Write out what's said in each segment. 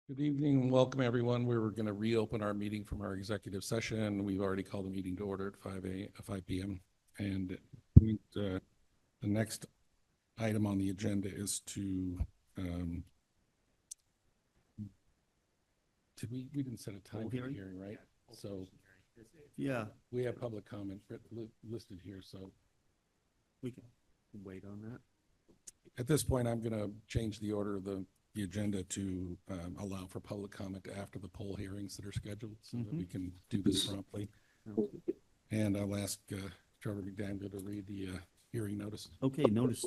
Good evening and welcome, everyone. We're going to reopen our meeting from our executive session. We've already called the meeting to order at 5 p.m. And the next item on the agenda is to, we didn't set a time for the hearing, right? So yeah, we have public comment listed here, so we can wait on that. at this point, I'm going to change the order of the agenda to allow for public comment after the poll hearings that are scheduled so that we can do this promptly. And I'll ask Trevor McDaniel to read the hearing notice. Okay, notice,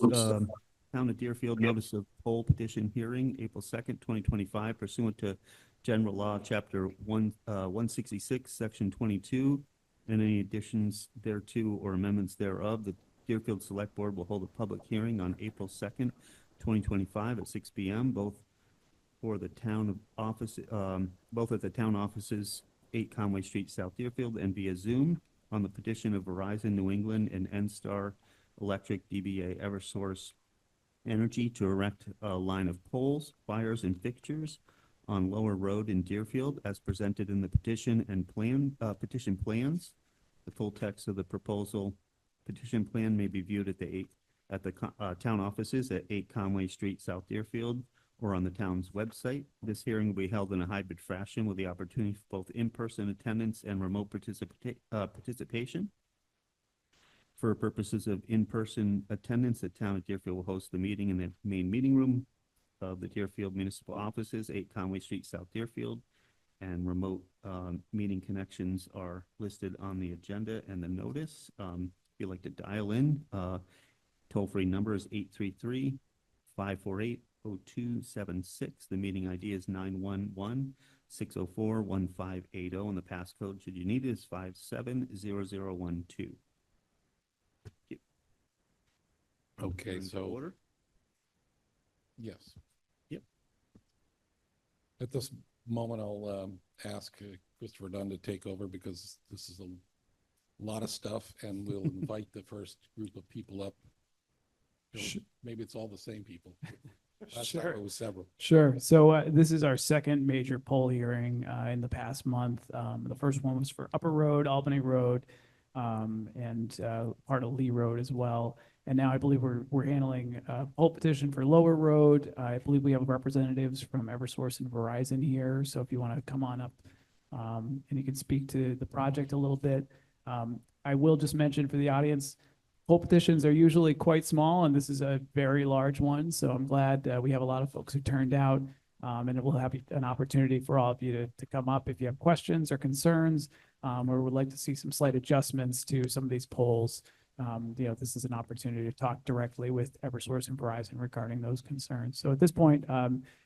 Town of Deerfield notice of poll petition hearing, April 2nd, 2025, pursuant to General Law, Chapter 166, Section 22, and any additions thereto or amendments thereof. The Deerfield Select Board will hold a public hearing on April 2nd, 2025 at 6 p.m. both for the town office, both at the town offices, 8 Conway Street, South Deerfield, and via Zoom on the petition of Verizon New England and NStar Electric DBA Eversource Energy to erect a line of poles, wires, and fixtures on Lower Road in Deerfield as presented in the petition and petition plans. The full text of the proposal petition plan may be viewed at the town offices at 8 Conway Street, South Deerfield, or on the town's website. This hearing will be held in a hybrid fashion with the opportunity for both in-person attendance and remote participation. For purposes of in-person attendance, the town of Deerfield will host the meeting in the main meeting room of the Deerfield Municipal Offices, 8 Conway Street, South Deerfield, and remote meeting connections are listed on the agenda and the notice. If you'd like to dial in, toll-free number is 833-548-0276. The meeting ID is 911-604-1580, and the passcode, should you need it, is 570012. Okay, so order. Yes. Yep. At this moment, I'll ask Christopher Dunn to take over because this is a lot of stuff, and we'll invite the first group of people up. Maybe it's all the same people. Last time it was several. Sure. So this is our second major poll hearing in the past month. The first one was for Upper Road, Albany Road, and part of Lee Road as well. And now I believe we're handling a poll petition for Lower Road. I believe we have representatives from Eversource and Verizon here. So if you want to come on up and you can speak to the project a little bit. I will just mention for the audience, poll petitions are usually quite small, and this is a very large one. So I'm glad we have a lot of folks who turned out, and it will have an opportunity for all of you to come up if you have questions or concerns, or would like to see some slight adjustments to some of these polls. This is an opportunity to talk directly with Eversource and Verizon regarding those concerns. So at this point,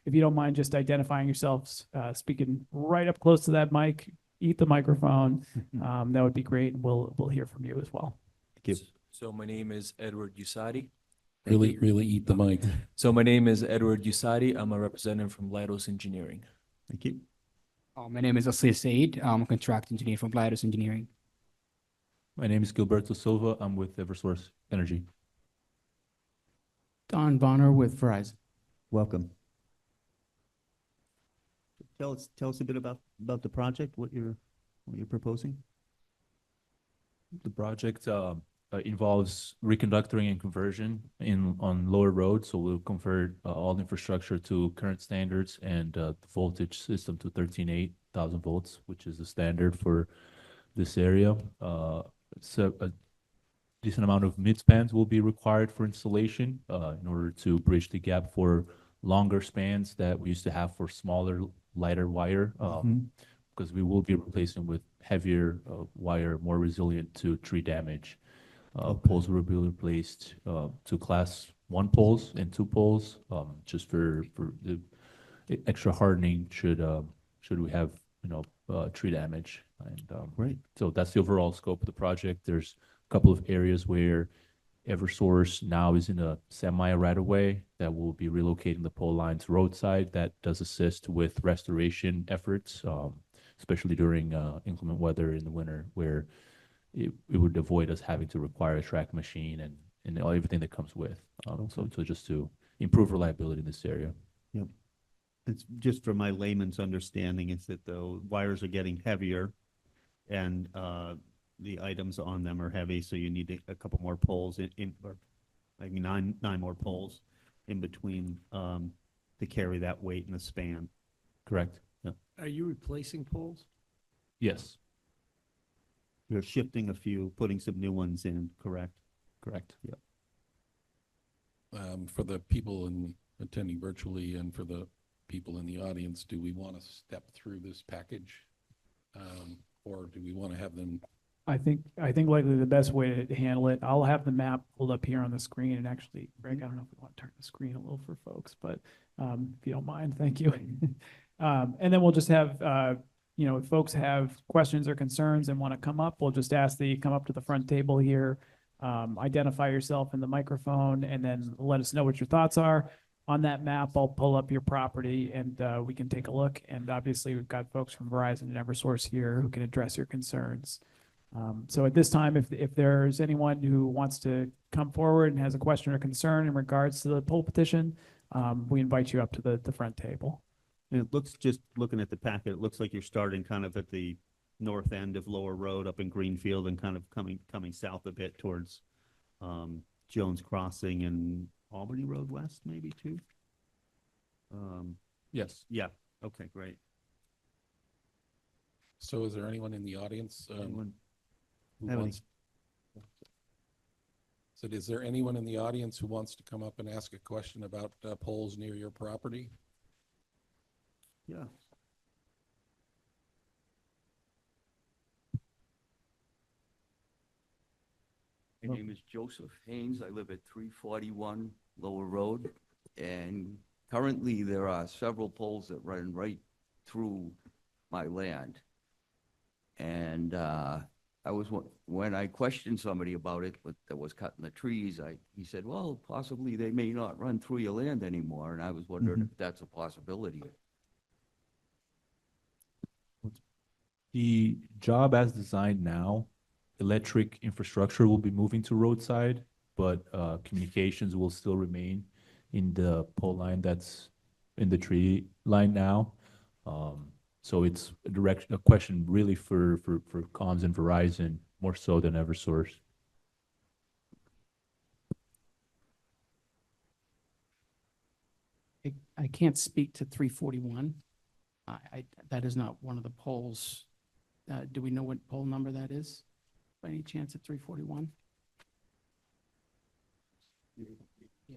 if you don't mind just identifying yourselves, speaking right up close to that mic, eat the microphone, that would be great. We'll hear from you as well. Thank you. So my name is Edward Usadi. Really eat the mic. So my name is Edward Usadi. I'm a representative from Leidos Engineering. Thank you. My name is Asir Said. I'm a contract engineer from Leidos Engineering. My name is Gilberto Silva. I'm with Eversource Energy. Don Bonner with Verizon. Welcome. Tell us a bit about the project, what you're proposing. The project involves reconductoring and conversion on Lower Road. So we'll convert all infrastructure to current standards and the voltage system to 13,800 volts, which is the standard for this area. So a decent amount of mid-spans will be required for installation in order to bridge the gap for longer spans that we used to have for smaller, lighter wire, because we will be replacing with heavier wire, more resilient to tree damage. Poles will be replaced to class 1 poles and 2 poles, just for the extra hardening should we have tree damage. And Right. So that's the overall scope of the project. There's a couple of areas where Eversource now is in a semi right-of-way that will be relocating the pole lines roadside. That does assist with restoration efforts, especially during inclement weather in the winter, where it would avoid us having to require a track machine and everything that comes with. So just to improve reliability in this area. Yep. It's just for my layman's understanding, it's that the wires are getting heavier and the items on them are heavy, so you need a couple more poles or maybe nine more poles in between to carry that weight in the span. Correct. Yeah. Are you replacing poles? Yes, You're shifting a few, putting some new ones in, correct? correct. For the people attending virtually and for the people in the audience, do we want to step through this package? Or do we want to have them? I think likely the best way to handle it, I'll have the map pulled up here on the screen, and actually, Greg, I don't know if we want to turn the screen a little for folks, but if you don't mind, thank you. And then we'll just have, if folks have questions or concerns and want to come up, we'll just ask that you come up to the front table here, identify yourself in the microphone, and then let us know what your thoughts are. On that map, I'll pull up your property and we can take a look. And obviously, we've got folks from Verizon and Eversource here who can address your concerns. So at this time, if there's anyone who wants to come forward and has a question or concern in regards to the poll petition, we invite you up to the front table. And it looks, just looking at the packet, it looks like you're starting kind of at the north end of Lower Road up in Greenfield and kind of coming south a bit towards Jones Crossing and Albany Road West, maybe too. Yes. Yeah. Okay, great. So is there anyone in the audience Anyone who have any- wants? So is there anyone in the audience who wants to come up and ask a question about poles near your property? Yeah. My name is Joseph Haynes. I live at 341 Lower Road. And currently, there are several poles that run right through my land. And when I questioned somebody about it, that was cutting the trees, he said, well, possibly they may not run through your land anymore. And I was wondering if that's a possibility. The job as designed now, electric infrastructure will be moving to roadside, but communications will still remain in the pole line that's in the tree line now. So it's a question really for comms and Verizon more so than Eversource. I can't speak to 341. That is not one of the polls. Do we know what poll number that is? By any chance at 341? Yeah.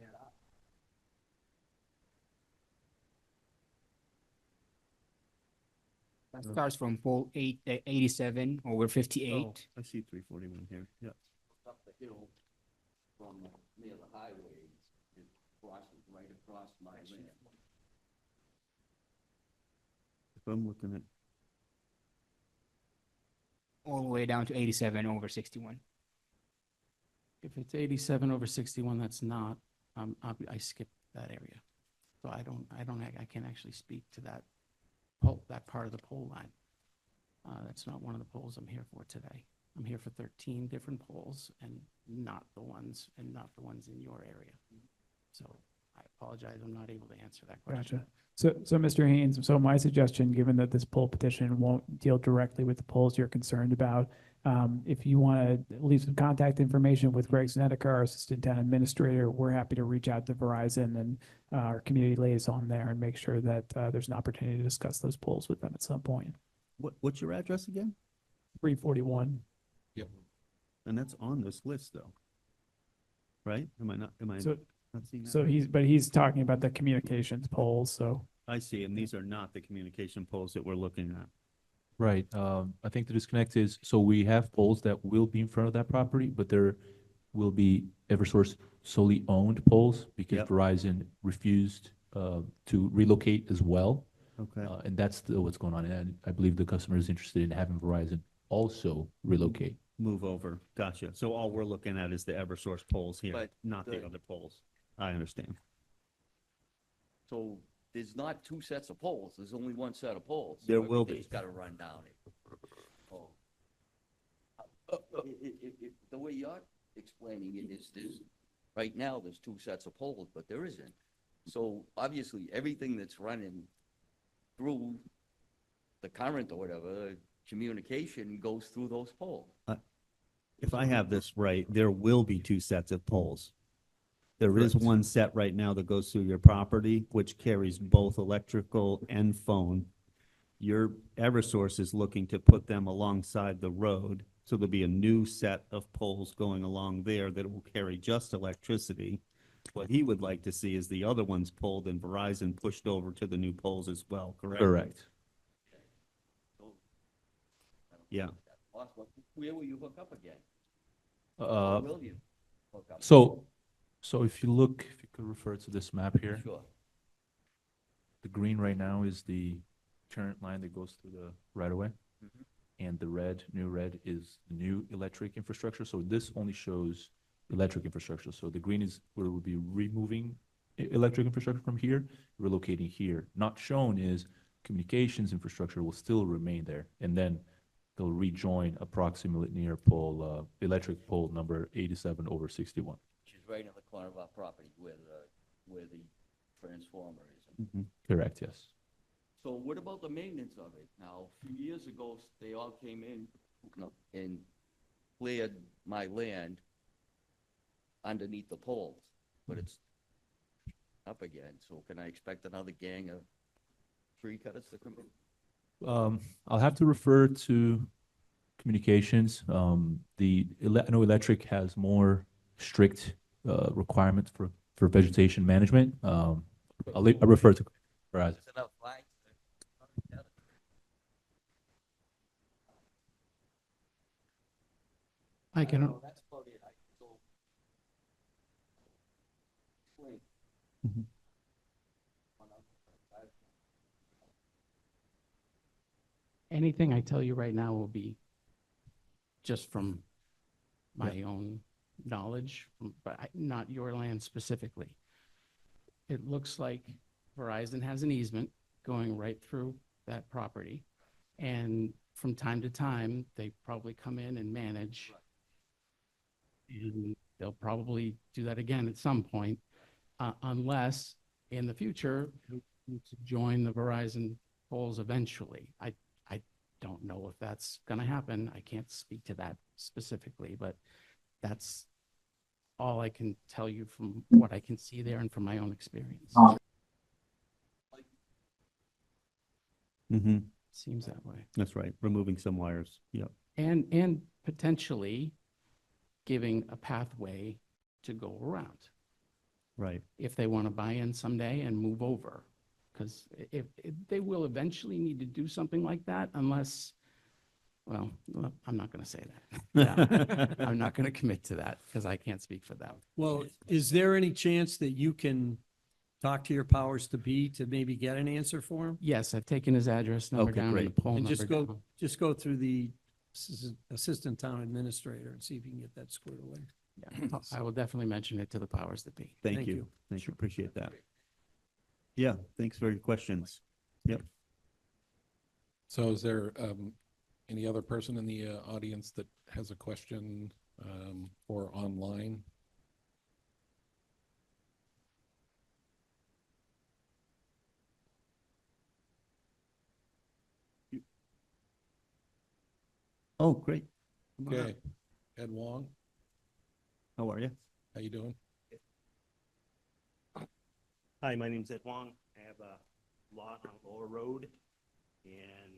That starts from poll 87 over 58. Oh, I see 341 here. Yeah. Up the hill from near the highway, it crosses right across my land. If I'm looking at, All the way down to 87 over 61. If it's 87 over 61, that's not, I skipped that area. So I can't actually speak to that poll, that part of the poll line. That's not one of the polls I'm here for today. I'm here for 13 different polls and not the ones in your area. So I apologize, I'm not able to answer that question. Gotcha. So Mr. Haynes, so my suggestion, given that this poll petition won't deal directly with the polls you're concerned about, if you want to leave some contact information with Greg Snedeker, our Assistant Town Administrator, we're happy to reach out to Verizon and our community liaison there and make sure that there's an opportunity to discuss those polls with them at some point. what's your address again? 341. And that's on this list though. Right? Am I not So, seeing that? so he's talking about the communications polls, so. I see, and these are not the communication poles that we're looking at. Right. I think the disconnect is, so we have poles that will be in front of that property, but there will be Eversource solely owned poles because Yep. Verizon refused to relocate as well. Okay. And that's what's going on. And I believe the customer is interested in having Verizon also relocate. Move over. Gotcha. So all we're looking at is the Eversource poles here, But not the the- other poles. I understand. So there's not two sets of poles, there's only one set of poles. There will be. Everything's gotta run down it. Oh. The way you're explaining it is this, right now, there's two sets of poles, but there isn't. So obviously, everything that's running through the current or whatever, communication goes through those poles. If I have this right, there will be two sets of poles. There is Correct. one set right now that goes through your property, which carries both electrical and phone. Your Eversource is looking to put them alongside the road, so there'll be a new set of poles going along there that will carry just electricity. What he would like to see is the other ones pulled and Verizon pushed over to the new poles as well, correct? Correct. Yeah. Where will you hook up again? Uh, Will you hook up? so if you look, if you could refer to this map here, Sure. the green right now is the current line that goes through the right of way. Mhm. And the red, new red is the new electric infrastructure. So this only shows electric infrastructure. So the green is where we'll be removing electric infrastructure from here, relocating here. Not shown is communications infrastructure will still remain there. And then they'll rejoin approximately near pole, electric pole number 87/61. Which is right in the corner of our property where the transformer is. Mhm. Correct, yes. So what about the maintenance of it? Now, a few years ago, they all came in, and cleared my land underneath the poles, but it's up again. So can I expect another gang of tree cutters to come in? I'll have to refer to communications. I know electric has more strict requirements for vegetation management. I'll refer to Verizon. There's enough flags to- I can, That's about it. Mhm. anything I tell you right now will be just from my own knowledge, but not your land specifically. It looks like Verizon has an easement going right through that property. And from time to time, they probably come in and manage. And they'll probably do that again at some point, unless in the future, we need to join the Verizon poles eventually. I don't know if that's gonna happen. I can't speak to that specifically, but that's all I can tell you from what I can see there and from my own experience. Mm-hmm. Seems that way. That's right. Removing some wires. Yep. And potentially giving a pathway to go around Right. if they want to buy in someday and move over. Because if they will eventually need to do something like that unless, well, I'm not going to say that. I'm not going to commit to that because I can't speak for them. Well, is there any chance that you can talk to your powers to be to maybe get an answer for him? Yes, I've taken his address number Okay, down and great. the poll And number just down. go through the assistant town administrator and see if you can get that squared away. Yeah, I will definitely mention it to the powers that be. Thank Thank you. you. Thank you. Appreciate that. Yeah, thanks for your questions. Yep. So is there any other person in the audience that has a question or online? Oh, great. Come on up. Okay, Ed Wong, How are you? how you doing? Hi, my name's Ed Wong. I have a lot on Lower Road and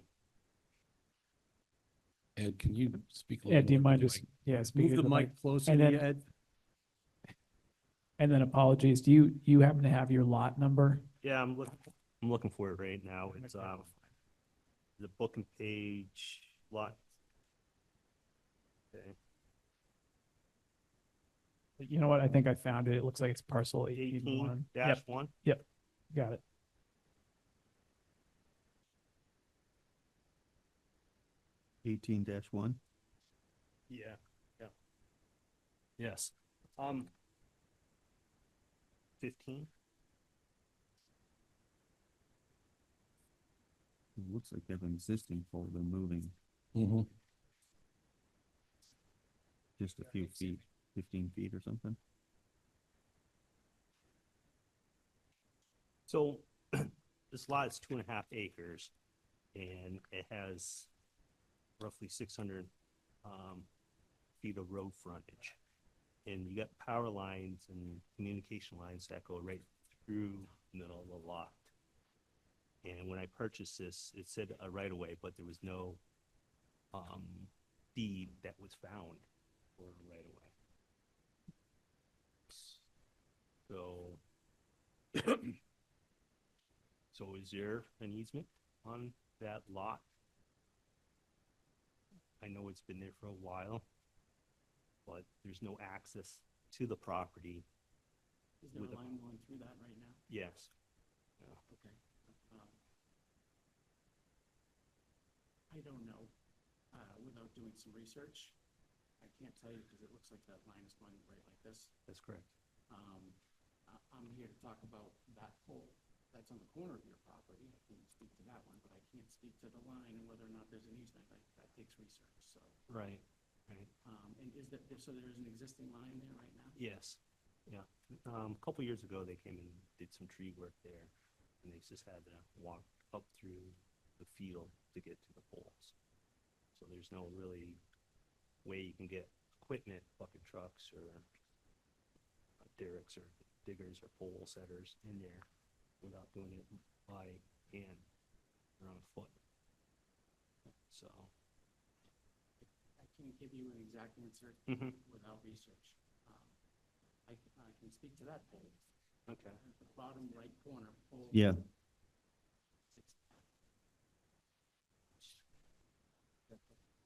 Ed, can you speak a little Ed, do you more mind into just, the yeah, speaking Move to the the mic mic? closer And to then- you, Ed. And then apologies, do you happen to have your lot number? yeah, I'm looking for it right now. It's the book and page lot. Okay. You know what? I think I found it. It looks like it's parcel 18 81. dash Yep, one. got it. 18-1. Yeah, yeah. Yes. 15. It looks like they have an existing pole they're moving Mhm. just a few feet, 15 feet or something. So this lot is 2.5 acres, and it has roughly 600 feet of road frontage. And you got power lines and communication lines that go right through the middle of the lot. And when I purchased this, it said a right of way, but there was no deed that was found for a right of way. So, so is there an easement on that lot? I know it's been there for a while, but there's no access to the property. Is there With a a- line going through that right now? Yes. Okay. I don't know, without doing some research. I can't tell you because it looks like that line is going right like this. That's correct. I'm here to talk about that pole that's on the corner of your property. I can speak to that one, but I can't speak to the line and whether or not there's an easement. That takes research, so. Right, right. And is that, so there's an existing line there right now? Yes, yeah. A couple years ago, they came and did some tree work there, and they just had to walk up through the field to get to the poles. So there's no really way you can get equipment, bucket trucks or derricks or diggers or pole setters in there without doing it by hand or on foot. So, I can't give you an exact answer Mhm. without research. I can speak to that pole. okay. At the bottom right corner, pole. Yeah,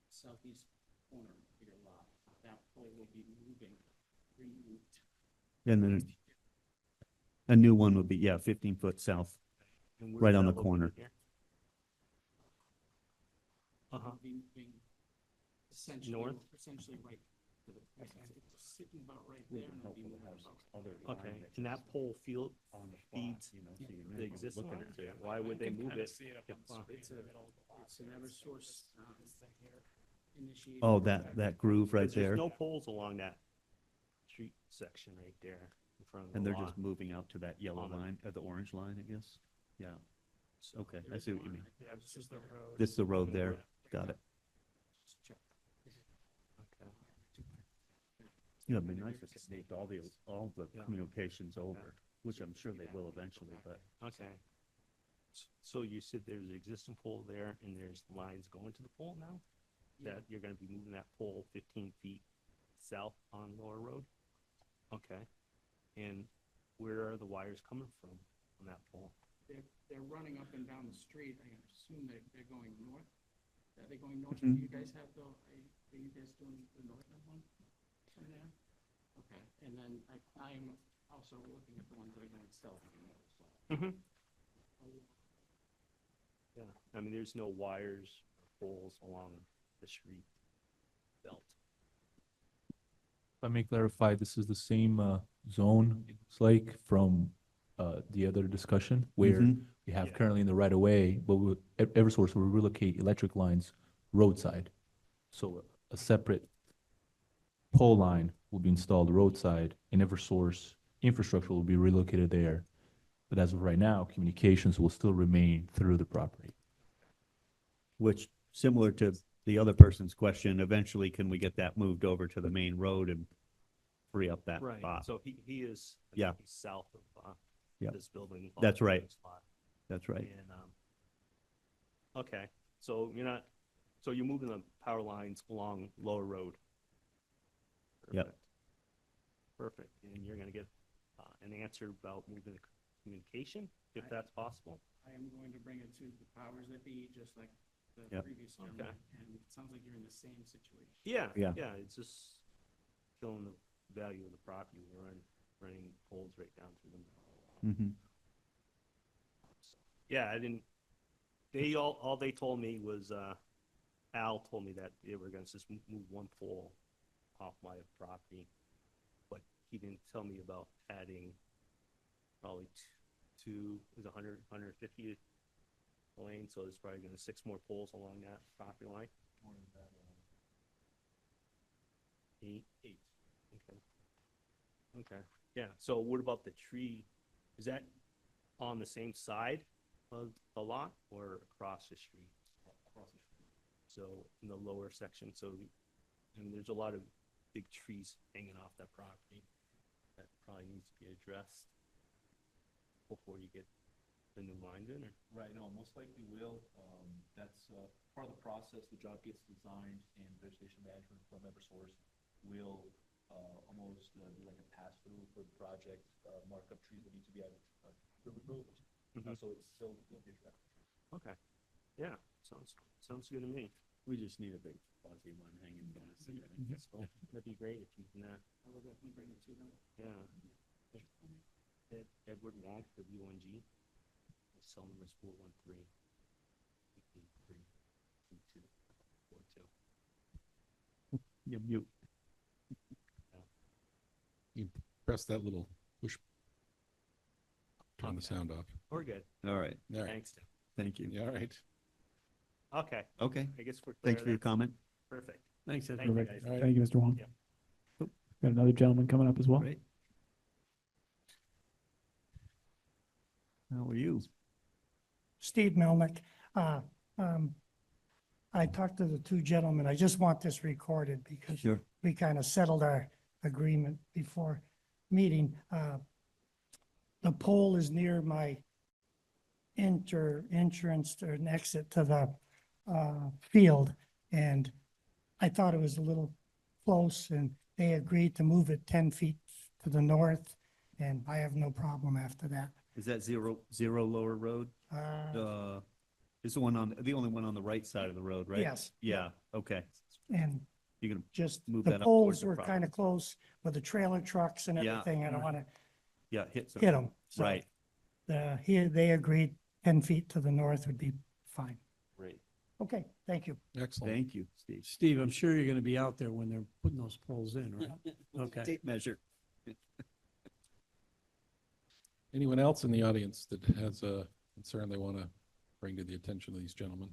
Southeast corner of your lot, that pole will be moving, removed. and then a new one would be, yeah, 15 foot south. And where's Right on that the corner. located here? Uh-huh. Will be moving essentially, North? essentially right to the, it's sitting about right there and it'll be moving about. Okay, and that pole field feeds the existing one? Why would they move it? if, It's an Eversource, initiated. Oh, that groove right Because there's there. no poles along that street section right there in front of the And they're lot. just moving out to that yellow On the- line, or the orange line, I guess. Yeah, So- okay, I see what you mean. Yeah, this is the road. This is the road there. Got it. Just check. Okay. Yeah, it'd be nice if they take all the Yeah. communications over, which I'm sure they will eventually, but. Okay. So you said there's an existing pole there and there's lines going to the pole now? Yeah. That you're gonna be moving that pole 15 feet south on Lower Road? Okay. And where are the wires coming from on that pole? They're running up and down the street. I assume they're going north. Are they going north? Mhm. Do you guys have the, are you guys doing the northern one from there? Okay, and then I'm also looking at the ones that are going south on the other side. Mm-hmm. Yeah, I mean, there's no wires, or poles along the street belt. If I may clarify, this is the same zone, it's like from the other discussion where Mhm. we have Yeah. currently in the right of way, but Eversource will relocate electric lines roadside. So a separate pole line will be installed roadside and Eversource infrastructure will be relocated there. But as of right now, communications will still remain through the property. Which, similar to the other person's question, eventually can we get that moved over to the main road and free up that Right, spot? so he is. I Yeah. think he's south of Yeah. this building. That's on right. this lot. That's right. And, okay, so you're not, so you're moving the power lines along Lower Road? Yep. Perfect. Perfect, and you're gonna get an answer about moving the communication, if that's possible? I am going to bring it to the powers that be, just like the Yep. previous Okay. gentleman, and it sounds like you're in the same situation. Yeah, Yeah. yeah, it's just showing the value of the property, we're running poles right down through them. Mhm. Yeah, I didn't, all they told me was, Al told me that they were gonna just move one pole off my property. But he didn't tell me about adding probably two, it was 150 lane, so there's probably gonna 6 more poles along that property line. Eight, okay. Okay, yeah, so what about the tree? Is that on the same side of the lot or across the street? Across the street. So in the lower section, and there's a lot of big trees hanging off that property that probably needs to be addressed before you get the new lines in, or? Right, no, most likely will. That's part of the process. The job gets designed and vegetation management from Eversource will almost do like a pass-through for the project, mark up trees that need to be removed. So it's still will be addressed. Okay, yeah, sounds good to me. We just need a big fuzzy one hanging down. That'd be great if you can, yeah. Edward Wonk, W1G, his cell number is 413. You mute. You press that little push. Turn the sound off. We're good. All right, All right. Thanks, Tim. thank you. Yeah, all right. Okay, Okay, I guess we're clear. thanks for your That's comment. perfect. Thanks, Ed. Thank you, Perfect. guys. All right. Thank you, Mr. Wong. Yeah. Got another gentleman coming up as well. Great. How are you? Steve Melnick. I talked to the two gentlemen. I just want this recorded because Sure. we kind of settled our agreement before meeting. The pole is near my entrance or an exit to the field. And I thought it was a little close and they agreed to move it 10 feet to the north. And I have no problem after that. Is that zero Lower Road? Is the only one on the right side of the road, right? Yes. Yeah, okay. And You're gonna, just Move the that up towards poles the were property. kind of close with the trailer trucks and Yeah. everything. I don't want to yeah, hit some. hit them. Right, Here, they agreed 10 feet to the north would be fine. great. Okay, thank you. Excellent. Thank you, Steve. Steve, I'm sure you're gonna be out there when they're putting those poles in, right? Okay. Tape measure. Anyone else in the audience that has a concern they want to bring to the attention of these gentlemen?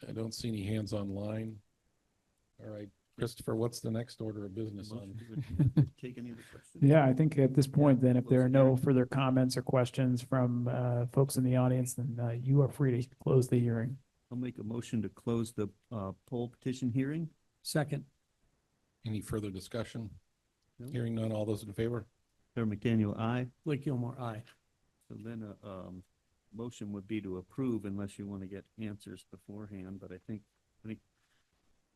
I don't see any hands online. All right, Christopher, what's the next order of business on? Take any of the questions? Yeah, I think at this point, then, if there are no further comments or questions from folks in the audience, then you are free to close the hearing. I'll make a motion to close the poll petition hearing. Second, Any further discussion? No. Hearing none, all those in favor? Chair McDaniel, aye. Blake Gilmore, aye. So then motion would be to approve unless you want to get answers beforehand, but I think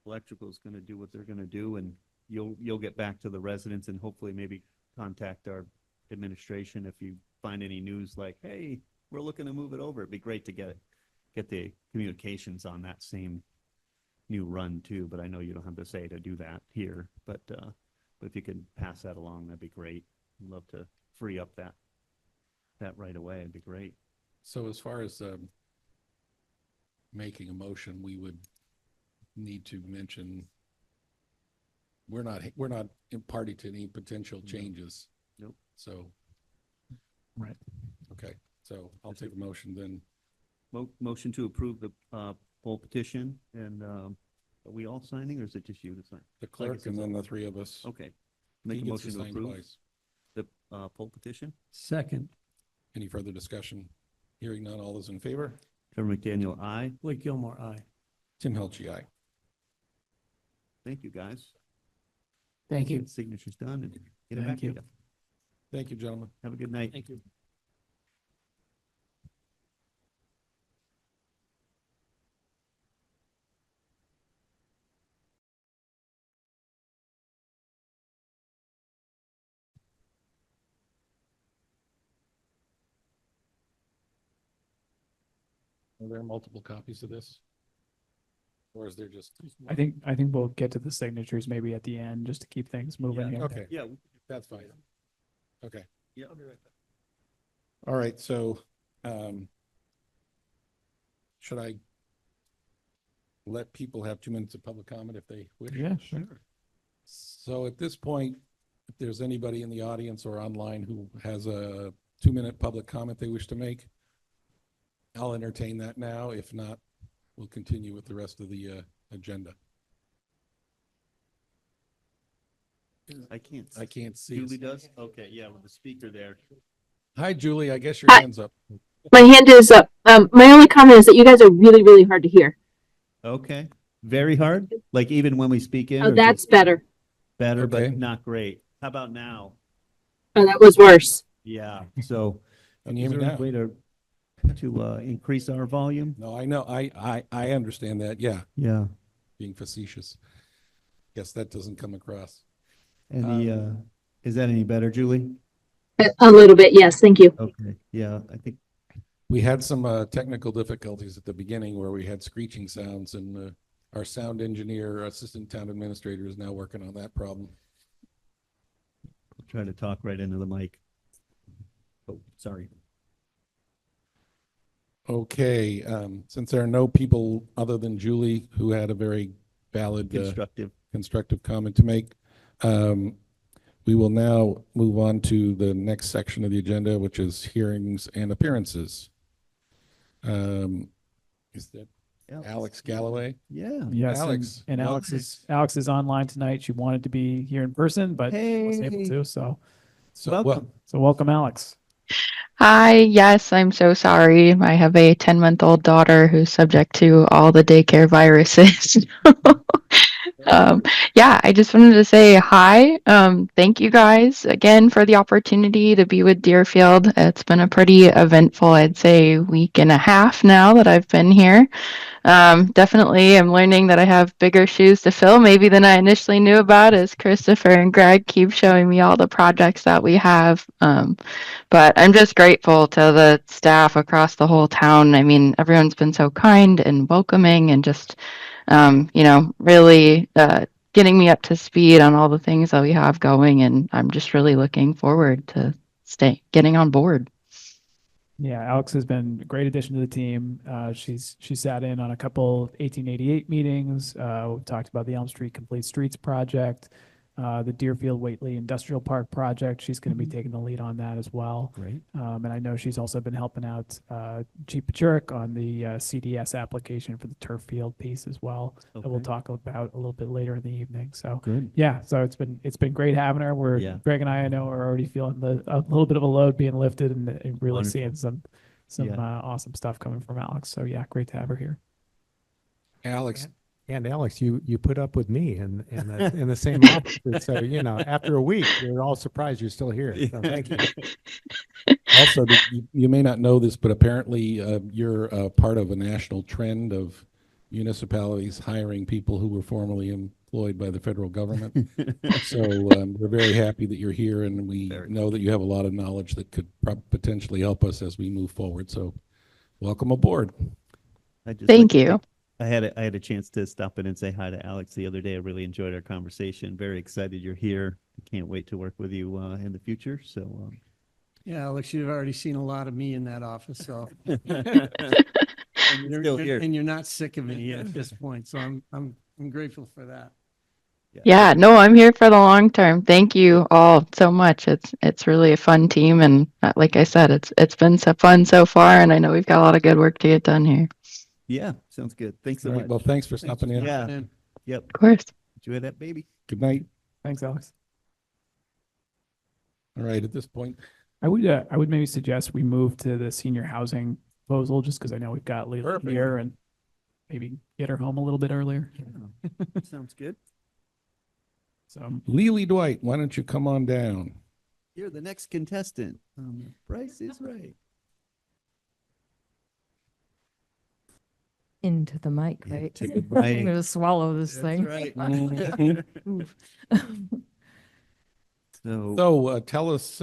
electrical is going to do what they're going to do, and you'll get back to the residents and hopefully maybe contact our administration if you find any news like, hey, we're looking to move it over. It'd be great to get the communications on that same new run too, but I know you don't have to say to do that here, but if you could pass that along, that'd be great. I'd love to free up that right away. It'd be great. So as far as making a motion, we would need to mention we're not in party to any potential changes. Nope. So. Right. Okay, so I'll take a motion then. Motion to approve the poll petition, and are we all signing, or is it just you to sign? The clerk and then the three of us. Okay. He Make a gets to motion to sign approve twice. the poll petition. Second, Any further discussion? Hearing none, all those in favor? Chairman McDaniel, aye. Blake Gilmore, aye. Tim Helchi, aye. Thank you, guys. Thank you. Signature's done, and get it Thank back to you. you. Thank you, gentlemen. Have a good night. Thank you. Are there multiple copies of this? Or is there just? I think we'll get to the signatures maybe at the end, just to keep things moving here. Okay, Yeah. that's fine. Okay. Yeah, I'll be right back. All right, so, should I let people have 2 minutes of public comment if they wish? Yeah, sure. So at this point, if there's anybody in the audience or online who has a 2-minute public comment they wish to make, I'll entertain that now. If not, we'll continue with the rest of the agenda. I can't. I can't see. Julie does? Okay, yeah, with the speaker there. Hi, Julie. I guess your Hi. hand's up. My hand is up. My only comment is that you guys are really, really hard to hear. Okay, very hard, like even when we speak in? Oh, or that's just better. better, Okay. but not great. How about now? Oh, that was worse. Yeah, so Can you is hear me there a now? way to increase our volume? No, I know. I understand that. Yeah, Yeah, being facetious. Guess that doesn't come across. any, is that any better, Julie? A little bit, yes, thank you. Okay, yeah, I think, We had some technical difficulties at the beginning where we had screeching sounds, and our sound engineer, assistant town administrator, is now working on that problem. I'll try to talk right into the mic. Oh, sorry. Okay, since there are no people other than Julie who had a very valid, constructive comment to make, we will now move on to the next section of the agenda, which is hearings and appearances. Is that Alex Galloway? Yeah. Yes, Alex, and welcome. Alex is online tonight. She wanted to be here in person, but wasn't able Hey. to. So Welcome. welcome, Alex. Hi, yes, I'm so sorry. I have a 10-month-old daughter who's subject to all the daycare viruses. Yeah, I just wanted to say hi. Thank you guys again for the opportunity to be with Deerfield. It's been a pretty eventful, I'd say, week and a half now that I've been here. Definitely, I'm learning that I have bigger shoes to fill maybe than I initially knew about, as Christopher and Greg keep showing me all the projects that we have. But I'm just grateful to the staff across the whole town. I mean, everyone's been so kind and welcoming and just, really getting me up to speed on all the things that we have going. And I'm just really looking forward to getting on board. Yeah, Alex has been a great addition to the team. She sat in on a couple 1888 meetings. We talked about the Elm Street Complete Streets project, the Deerfield Whately Industrial Park project. She's going to be taking the lead on that as well. Great. And I know she's also been helping out Chief Pachurik on the CDS application for the turf field piece as well. That we'll Okay. talk about a little bit later in the evening. So Good. yeah, so it's been great having her. Yeah. Greg and I know are already feeling a little bit of a load being lifted and really Wonderful. seeing some Yeah. awesome stuff coming from Alex. So yeah, great to have her here. Alex, And Alex, you put up with me in the same office. So, after a week, we're all surprised you're still here. So thank you. also, you may not know this, but apparently you're part of a national trend of municipalities hiring people who were formerly employed by the federal government. So we're very happy that you're here, and we know that you have a lot of knowledge that could potentially help us as we move forward. So welcome aboard. Thank you. I had a chance to stop in and say hi to Alex the other day. I really enjoyed our conversation. Very excited you're here. I can't wait to work with you in the future. So, Yeah, Alex, you've already seen a lot of me in that office, so. And you're still here. And you're not sick of me at this point, so I'm grateful for that. Yeah, no, I'm here for the long term. Thank you all so much. It's really a fun team, and like I said, it's been so fun so far, and I know we've got a lot of good work to get done here. Yeah, sounds good. Thanks so All right, much. well, thanks for stopping in. Yeah. Yep. Of course. Enjoy that baby. Good night. Thanks, Alex. All right, at this point, I would maybe suggest we move to the senior housing proposal, just because I know we've got Leila Perfect. here, and maybe get her home a little bit earlier. Sounds good. So Lily Dwight, why don't you come on down? You're the next contestant. Price is right. Into the mic, Yeah, right? take a bite. I'm gonna swallow this That's thing. right. Oof. So tell us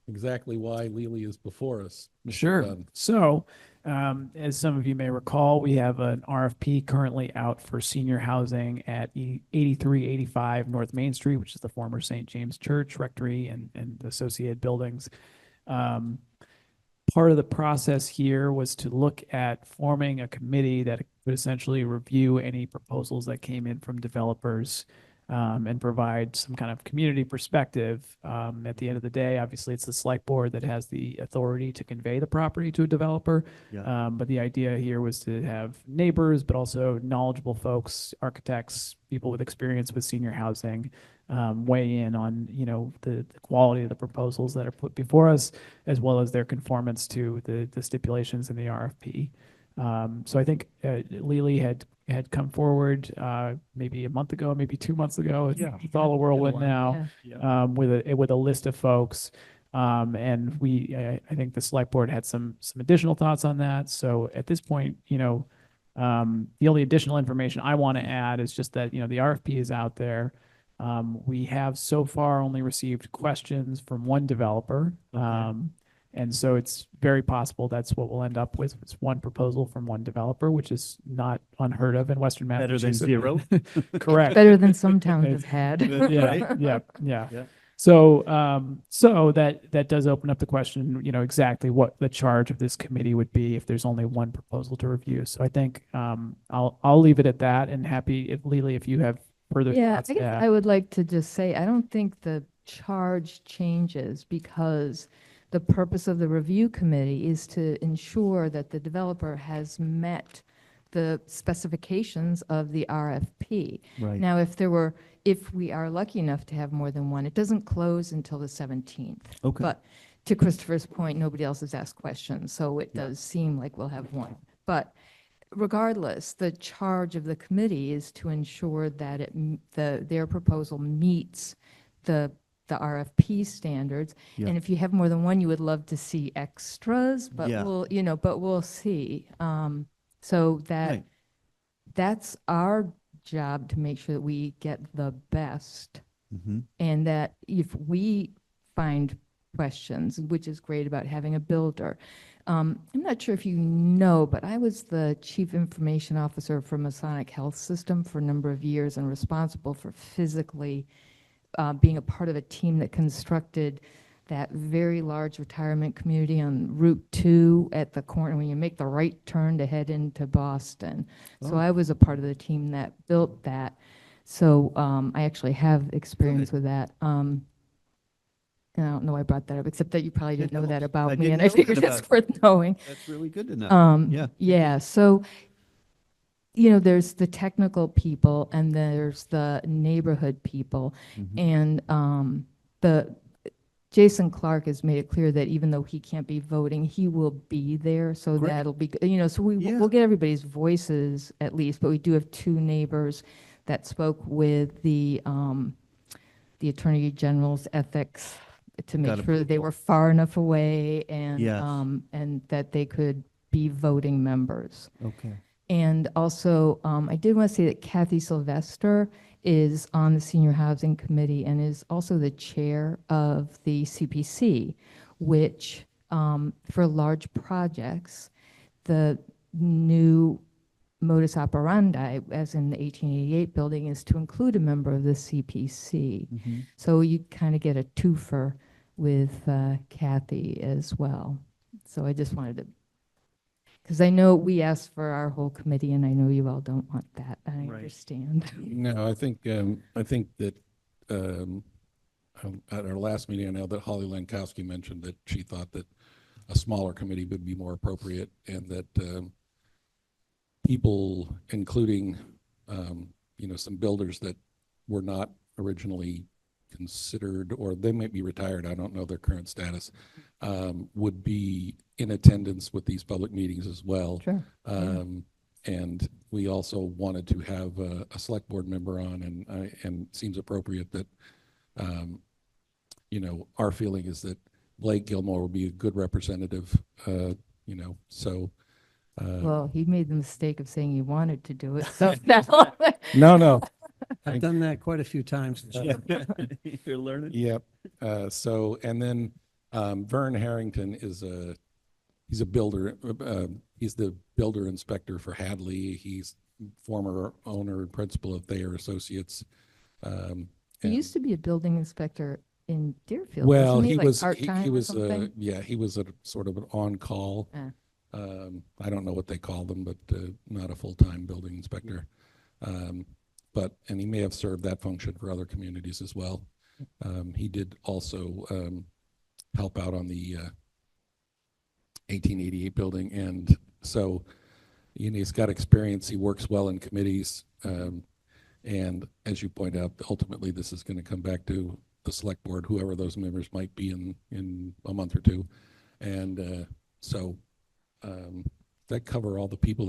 exactly why Lily is before us. Mr. Sure. Dunn. So, as some of you may recall, we have an RFP currently out for senior housing at 8385 North Main Street, which is the former St. James Church, Rectory, and associated buildings. Part of the process here was to look at forming a committee that would essentially review any proposals that came in from developers and provide some kind of community perspective. At the end of the day, obviously, it's the select board that has the authority to convey the property to a developer. Yeah. But the idea here was to have neighbors, but also knowledgeable folks, architects, people with experience with senior housing, weigh in on, the quality of the proposals that are put before us, as well as their conformance to the stipulations in the RFP. So I think Lily had come forward maybe a month ago, maybe 2 months ago. It's all a whirlwind now, with a list of folks. And I think the select board had some additional thoughts on that. So at this point, the only additional information I want to add is just that, the RFP is out there. We have so far only received questions from one developer. And so it's very possible that's what we'll end up with. It's one proposal from one developer, which is not unheard of in Western Better than Massachusetts. zero. Correct. Better than some towns have had. Yeah. So that does open up the question, exactly what the charge of this committee would be if there's only one proposal to review. So I think I'll leave it at that, and happy if Lily, if you have further thoughts. I guess I would like to just say, I don't think the charge changes, because the purpose of the review committee is to ensure that the developer has met the specifications of the RFP. Right. Now, if we are lucky enough to have more than one, it doesn't close until the 17th. Okay. But to Christopher's point, nobody else has asked questions, so it does seem like we'll have one. But regardless, the charge of the committee is to ensure that their proposal meets the RFP standards. Yeah. And if you have more than one, you would love to see extras, but Yeah. we'll see. So that's our job, to make sure that we get the best, Mm-hmm. and that if we find questions, which is great about having a builder. I'm not sure if you know, but I was the chief information officer for Masonic Health System for a number of years, and responsible for physically being a part of a team that constructed that very large retirement community on Route 2 at the corner when you make the right turn to head into Boston. So I was a part of the team that built that. So I actually have experience with that. And I don't know why I brought that up, except that you probably didn't know that about me, and I figured it's worth knowing. That's really good to know. Yeah, so, there's the technical people, and there's the neighborhood people. Mhm. And Jason Clark has made it clear that even though he can't be voting, he will be there, so Great. that'll be, so we'll get everybody's voices at least, but we do have two neighbors that spoke with the Attorney General's ethics to make sure that they were far enough away, and Yes. and that they could be voting members. Okay. And also, I did want to say that Kathy Sylvester is on the Senior Housing Committee and is also the chair of the CPC, which, for large projects, the new modus operandi, as in the 1888 building, is to include a member of the CPC. Mhm. So you kind of get a twofer with Kathy as well. So I just wanted to, because I know we asked for our whole committee, and I know you all don't want that. I Right. understand. No, I think that at our last meeting, I know that Holly Lankowski mentioned that she thought that a smaller committee would be more appropriate, and that people, including some builders that were not originally considered, or they might be retired, I don't know their current status, would be in attendance with these public meetings as well. Sure. And we also wanted to have a select board member on, and it seems appropriate that, our feeling is that Blake Gilmore would be a good representative, so. Well, he made the mistake of saying he wanted to do it, so that'll. No. I've done that quite a few times. You're learning. Yep. So, and then Vern Harrington he's a builder. He's the builder inspector for Hadley. He's former owner and principal of Thayer Associates. He used to be a building inspector in Deerfield. Well, wasn't he like was, part-time he or was, something? he was a sort of an on-call. I don't know what they call them, but not a full-time building inspector. And he may have served that function for other communities as well. He did also help out on the 1888 building, and so he's got experience. He works well in committees, And as you point out, ultimately, this is going to come back to the select board, whoever those members might be in a month or two. And so that cover all the people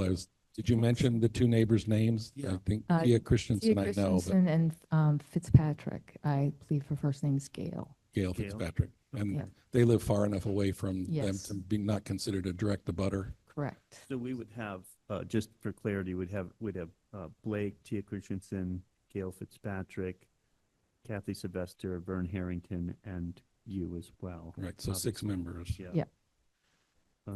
did you mention the two neighbors' names? Yeah. I think Tia Tia Christensen, I know, but Christensen and Fitzpatrick. I believe her first name's Gail. Gail Fitzpatrick. And Yeah. they live far enough away from them Yes. to be not considered a direct abutter. Correct. So we would have, just for clarity, we'd have Blake, Tia Christensen, Gail Fitzpatrick, Kathy Sylvester, Vern Harrington, and you as well. Right, so 6 members. Yeah.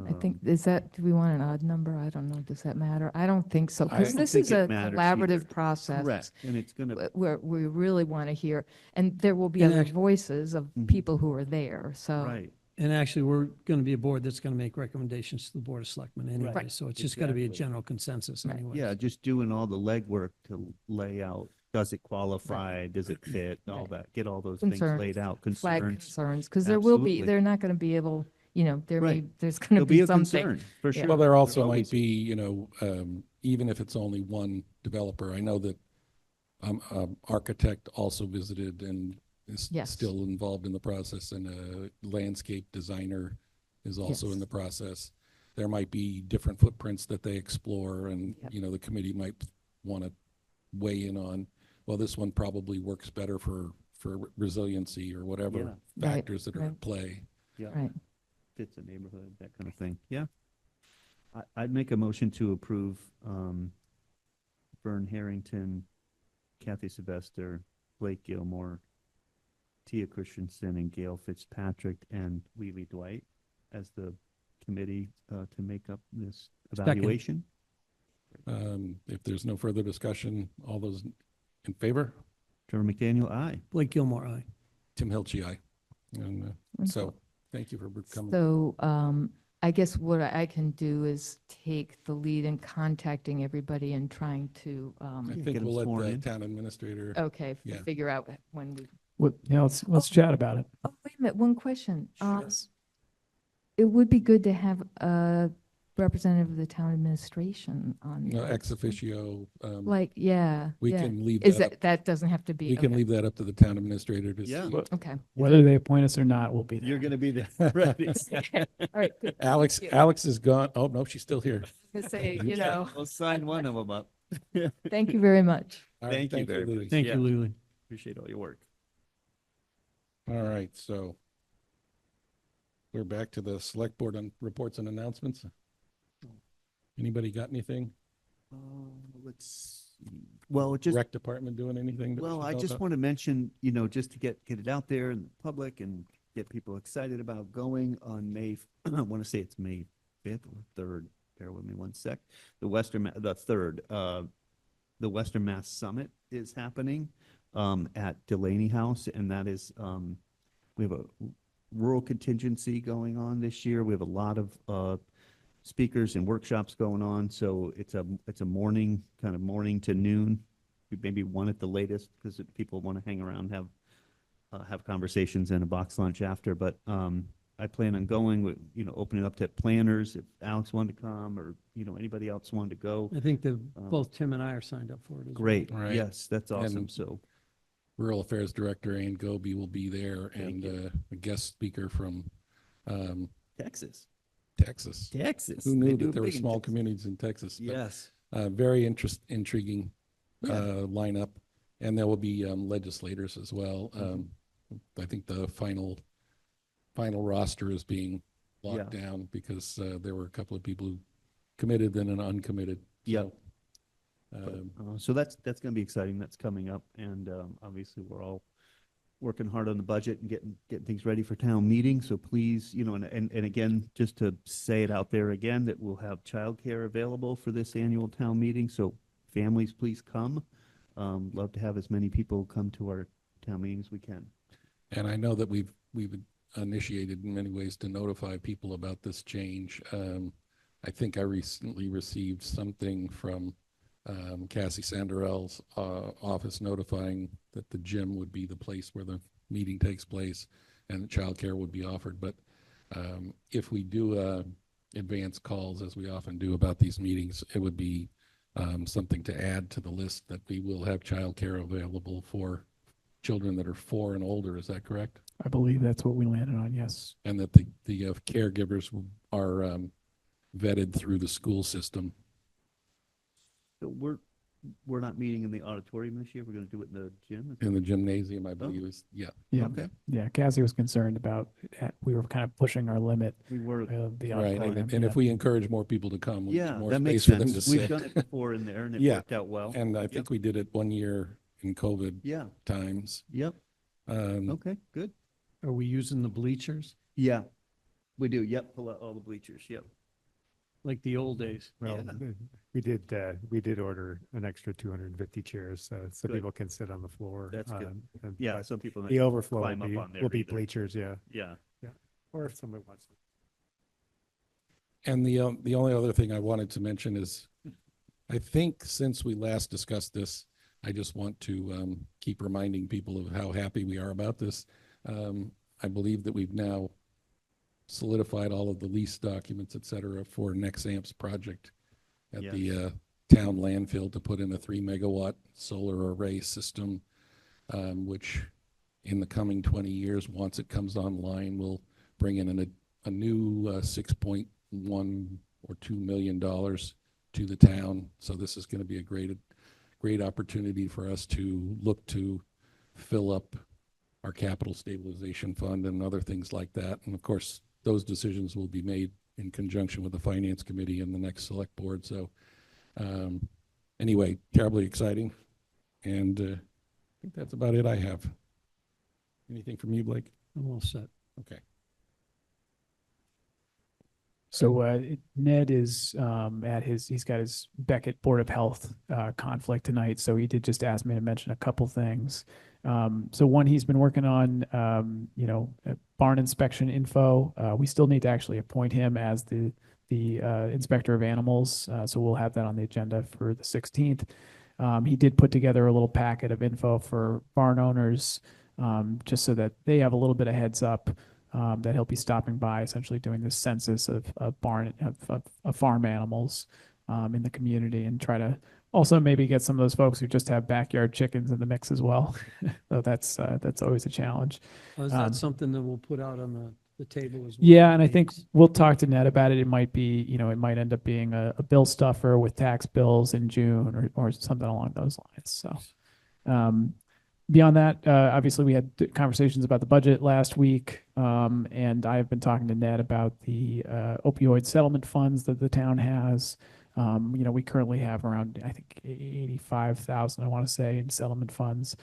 I think, do we want an odd number? I don't know. Does that matter? I don't think so. I Because don't this think is it a matters collaborative either. process. Correct, and it's gonna, Where we really want to hear, and there will be And other actually- voices of Mhm. people who are there, so. right. And actually, we're going to be a board that's going to make recommendations to the Board of Selectmen anyway, Right. so it's just got to be a Exactly. general consensus Right. anyway. Yeah, just doing all the legwork to lay out, does it qualify, does it fit, all Right. that, get all those things Concerns, laid out, Flag concerns. concerns, because there will be, Absolutely. they're not going to be able, Right. there's going to There'll be be a something. concern, for Yeah. sure. Well, there also always might be, even if it's only one developer. I know that architect also visited and is Yes. still involved in the process, and a landscape designer is also in Yes. the process. There might be different footprints that they explore, and, Yep. the committee might want to weigh in on, well, this one probably works better for resiliency or whatever Yeah. Right, factors that are right. at play. Yeah, Right. fits the neighborhood, that kind of thing, yeah. I'd make a motion to approve, Vern Harrington, Kathy Sylvester, Blake Gilmore, Tia Christensen, and Gail Fitzpatrick, and Lily Dwight as the committee, to make up this Second. evaluation. If there's no further discussion, all those in favor? Trevor McDaniel, aye. Blake Gilmore, aye. Tim Hilchi, aye. And so, Wonderful. thank you for coming. So, I guess what I can do is take the lead in contacting everybody and trying to, I get think 'em we'll let sworn the in. town administrator. okay, Yeah. figure out when we. Let's chat about it. Oh, wait a minute, one question. It would be good to have a representative of the town administration on. No, there. ex officio, Like, yeah. we yeah. can leave Is that up. that doesn't have to be. We can okay. leave that up to the town administrator to Yeah. see. Okay. Whether they appoint us or not, we'll be there. You're gonna be there, right? All right, good. Alex is gone. Oh, no, she's still here. To say, We'll sign one of them up. thank you very much. All right, Thank you very Lily. much. Thank Yeah. you, Lily. Appreciate all your work. All right, so we're back to the select board on reports and announcements. Anybody got anything? Let's see. Well, just, Rec department doing anything? that we well, should I know just about? want to mention, just to get it out there in the public and get people excited about going on May, I want to say it's May 5th or 3rd. Bear with me one sec. The 3rd, the Western Mass Summit is happening at Delaney House, and that is, we have a rural contingency going on this year. We have a lot of speakers and workshops going on, so it's a morning, kind of morning to noon, maybe one at the latest, because people want to hang around, have conversations and a box lunch after. But I plan on going with, opening up to planners, if Alex wanted to come, or anybody else wanted to go. I think both Tim and I are signed up for it as well. Great, Right. yes, that's awesome. And- So Rural Affairs Director Ann Goby will be there, Thank and a guest speaker from Texas, Texas. Texas. Who They knew do that there were big in small Texas. communities in Texas? But, Yes. very intriguing Yeah. lineup, and there will be legislators as well. Mm-hmm. I think the final roster is being locked down because there were a couple of people who committed and an uncommitted. Yeah. So, So that's going to be exciting. That's coming up, and obviously we're all working hard on the budget and getting things ready for town meeting. So please, and again, just to say it out there again, that we'll have childcare available for this annual town meeting. So families, please come. Love to have as many people come to our town meeting as we can. And I know that we've initiated in many ways to notify people about this change. I think I recently received something from Cassie Sanderell's office notifying that the gym would be the place where the meeting takes place and childcare would be offered. But if we do advance calls, as we often do about these meetings, it would be something to add to the list that we will have childcare available for children that are 4 and older. Is that correct? I believe that's what we landed on, yes. And that the caregivers are vetted through the school system. So we're not meeting in the auditorium this year. We're going to do it in the gym. In the gymnasium, I believe is, yeah. Yeah. Okay. Yeah, Cassie was concerned about, we were kind of pushing our limit. We were. The Right, auditorium, and yeah. if we encourage more people to come, we'll Yeah, get more that makes space for them to sense. We've sit. done it before in there and it Yeah. worked out well. And I think we did it one year in COVID Yeah. times. Yep. Okay, good. Are we using the bleachers Yeah, we do. Yep, pull out all the bleachers. Yep. like the old days? Well, we did order an extra 250 chairs, so Good. people can sit on the floor. That's good. and- Yeah, but some people The overflow climb up on there will be either. bleachers, yeah. Yeah. Yeah. Or if somebody wants to. And the only other thing I wanted to mention is, I think since we last discussed this, I just want to keep reminding people of how happy we are about this. I believe that we've now solidified all of the lease documents, et cetera, for Nexamp's project at the town landfill to put in a 3-megawatt solar array system, which in the coming 20 years, once it comes online, will bring in a new 6.1 or $2 million to the town. So this is going to be a great opportunity for us to look to fill up our capital stabilization fund and other things like that. And of course, those decisions will be made in conjunction with the finance committee and the next select board. So anyway, terribly exciting. And I think that's about it I have. Anything from you, Blake? I'm all set. Okay. So Ned is he's got his Beckett Board of Health conflict tonight, so he did just ask me to mention a couple things. So one, he's been working on barn inspection info. We still need to actually appoint him as the inspector of animals, so we'll have that on the agenda for the 16th. He did put together a little packet of info for barn owners, just so that they have a little bit of heads up. That he'll be stopping by, essentially doing this census of farm animals in the community, and try to also maybe get some of those folks who just have backyard chickens in the mix as well. So that's always a challenge. Is that something that we'll put out on the table as well? Yeah, and I think we'll talk to Ned about it. It might be, it might end up being a bill stuffer with tax bills in June or something along those lines. So beyond that, obviously we had conversations about the budget last week, and I've been talking to Ned about the opioid settlement funds that the town has. We currently have around, I think, 85,000, I want to say, in settlement funds.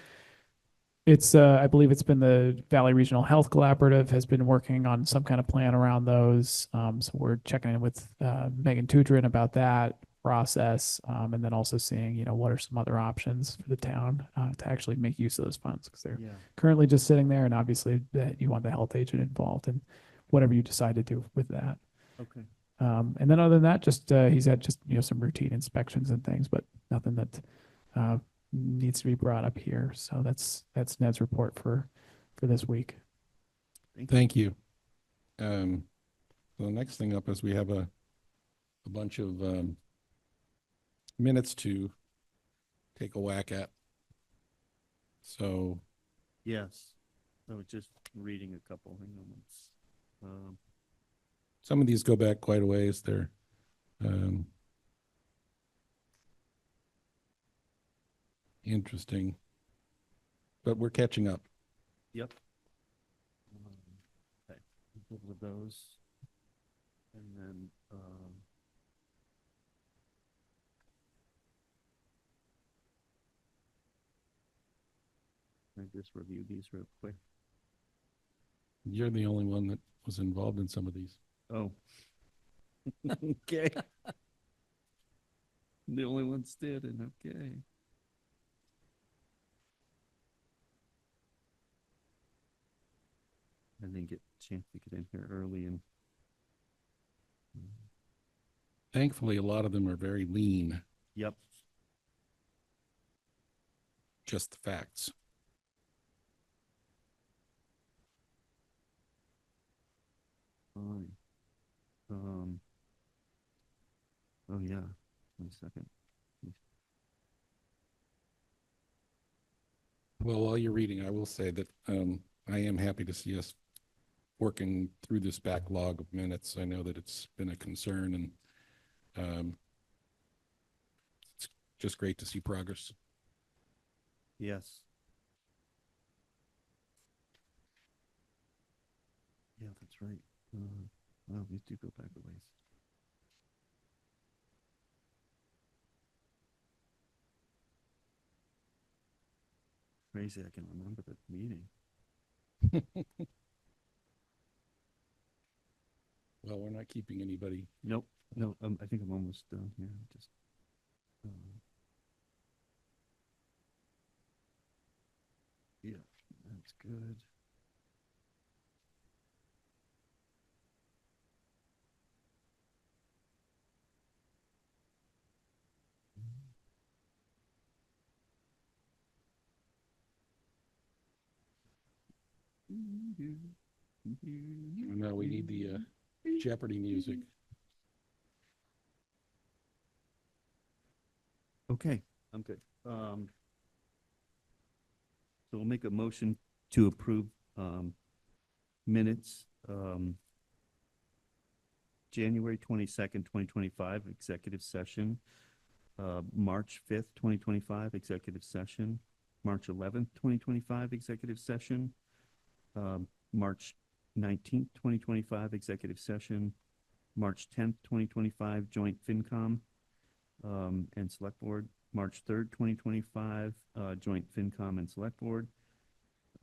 It's, I believe it's been the Valley Regional Health Collaborative has been working on some kind of plan around those. So we're checking in with Megan Tudrin about that process, and then also seeing, what are some other options for the town to actually make use of those funds, because they're currently just sitting there, and obviously that you want the health agent involved in whatever you decide to do with that. Okay. And then other than that, just he's had just some routine inspections and things, but nothing that needs to be brought up here. So that's Ned's report for this week. Thank you. The next thing up is we have a bunch of minutes to take a whack at. So Yes. I was just reading a couple. Hang on. some of these go back quite a ways. They're interesting, but we're catching up. Yep. Okay. A couple of those. And then, I just review these real quick. You're the only one that was involved in some of these. Oh. Okay. The only one standing, okay. I didn't get a chance to get in here early and. Thankfully, a lot of them are very lean. Yep. Just the facts. Fine. Oh yeah, 1 second. Well, while you're reading, I will say that I am happy to see us working through this backlog of minutes. I know that it's been a concern, and it's just great to see progress. Yes. Yeah, that's right. Well, these do go back a ways. Crazy, I can remember the meeting. Well, we're not keeping anybody. Nope, no, I think I'm almost done here, just. Yeah, that's good. No, we need the Jeopardy music. Okay, I'm good. So we'll make a motion to approve minutes, January 22nd, 2025, executive session, March 5th, 2025, executive session, March 11th, 2025, executive session, March 19th, 2025, executive session, March 10th, 2025, joint FinCom and Select Board, March 3rd, 2025, joint FinCom and Select Board,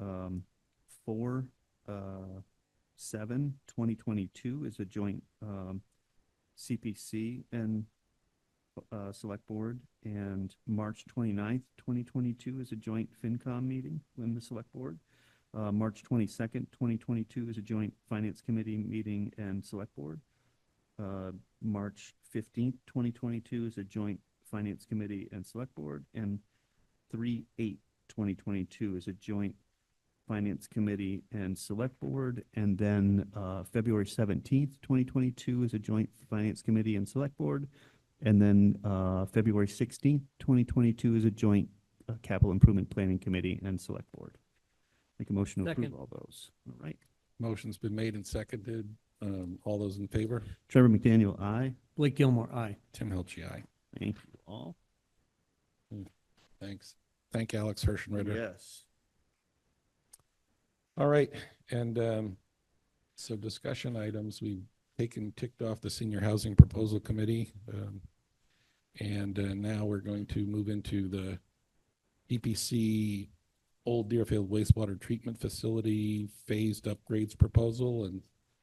4/7/2022 is a joint CPC and Select Board, and March 29th, 2022 is a joint FinCom meeting in the Select Board. March 22nd, 2022 is a joint Finance Committee meeting and Select Board. March 15th, 2022 is a joint Finance Committee and Select Board, and 3/8/2022 is a joint Finance Committee and Select Board, and then February 17th, 2022 is a joint Finance Committee and Select Board, and then February 16th, 2022 is a joint Capital Improvement Planning Committee and Select Board. Make a motion to approve Second. all those. All right. Motion's been made and seconded. All those in favor? Trevor McDaniel, aye. Blake Gilmore, aye. Tim Hilchi, aye. Thank you all. Thanks. Thank Alex Hirschenritter. Yes. All right, and so discussion items, we've ticked off the Senior Housing Proposal Committee, and now we're going to move into the EPC Old Deerfield Wastewater Treatment Facility phased upgrades proposal. And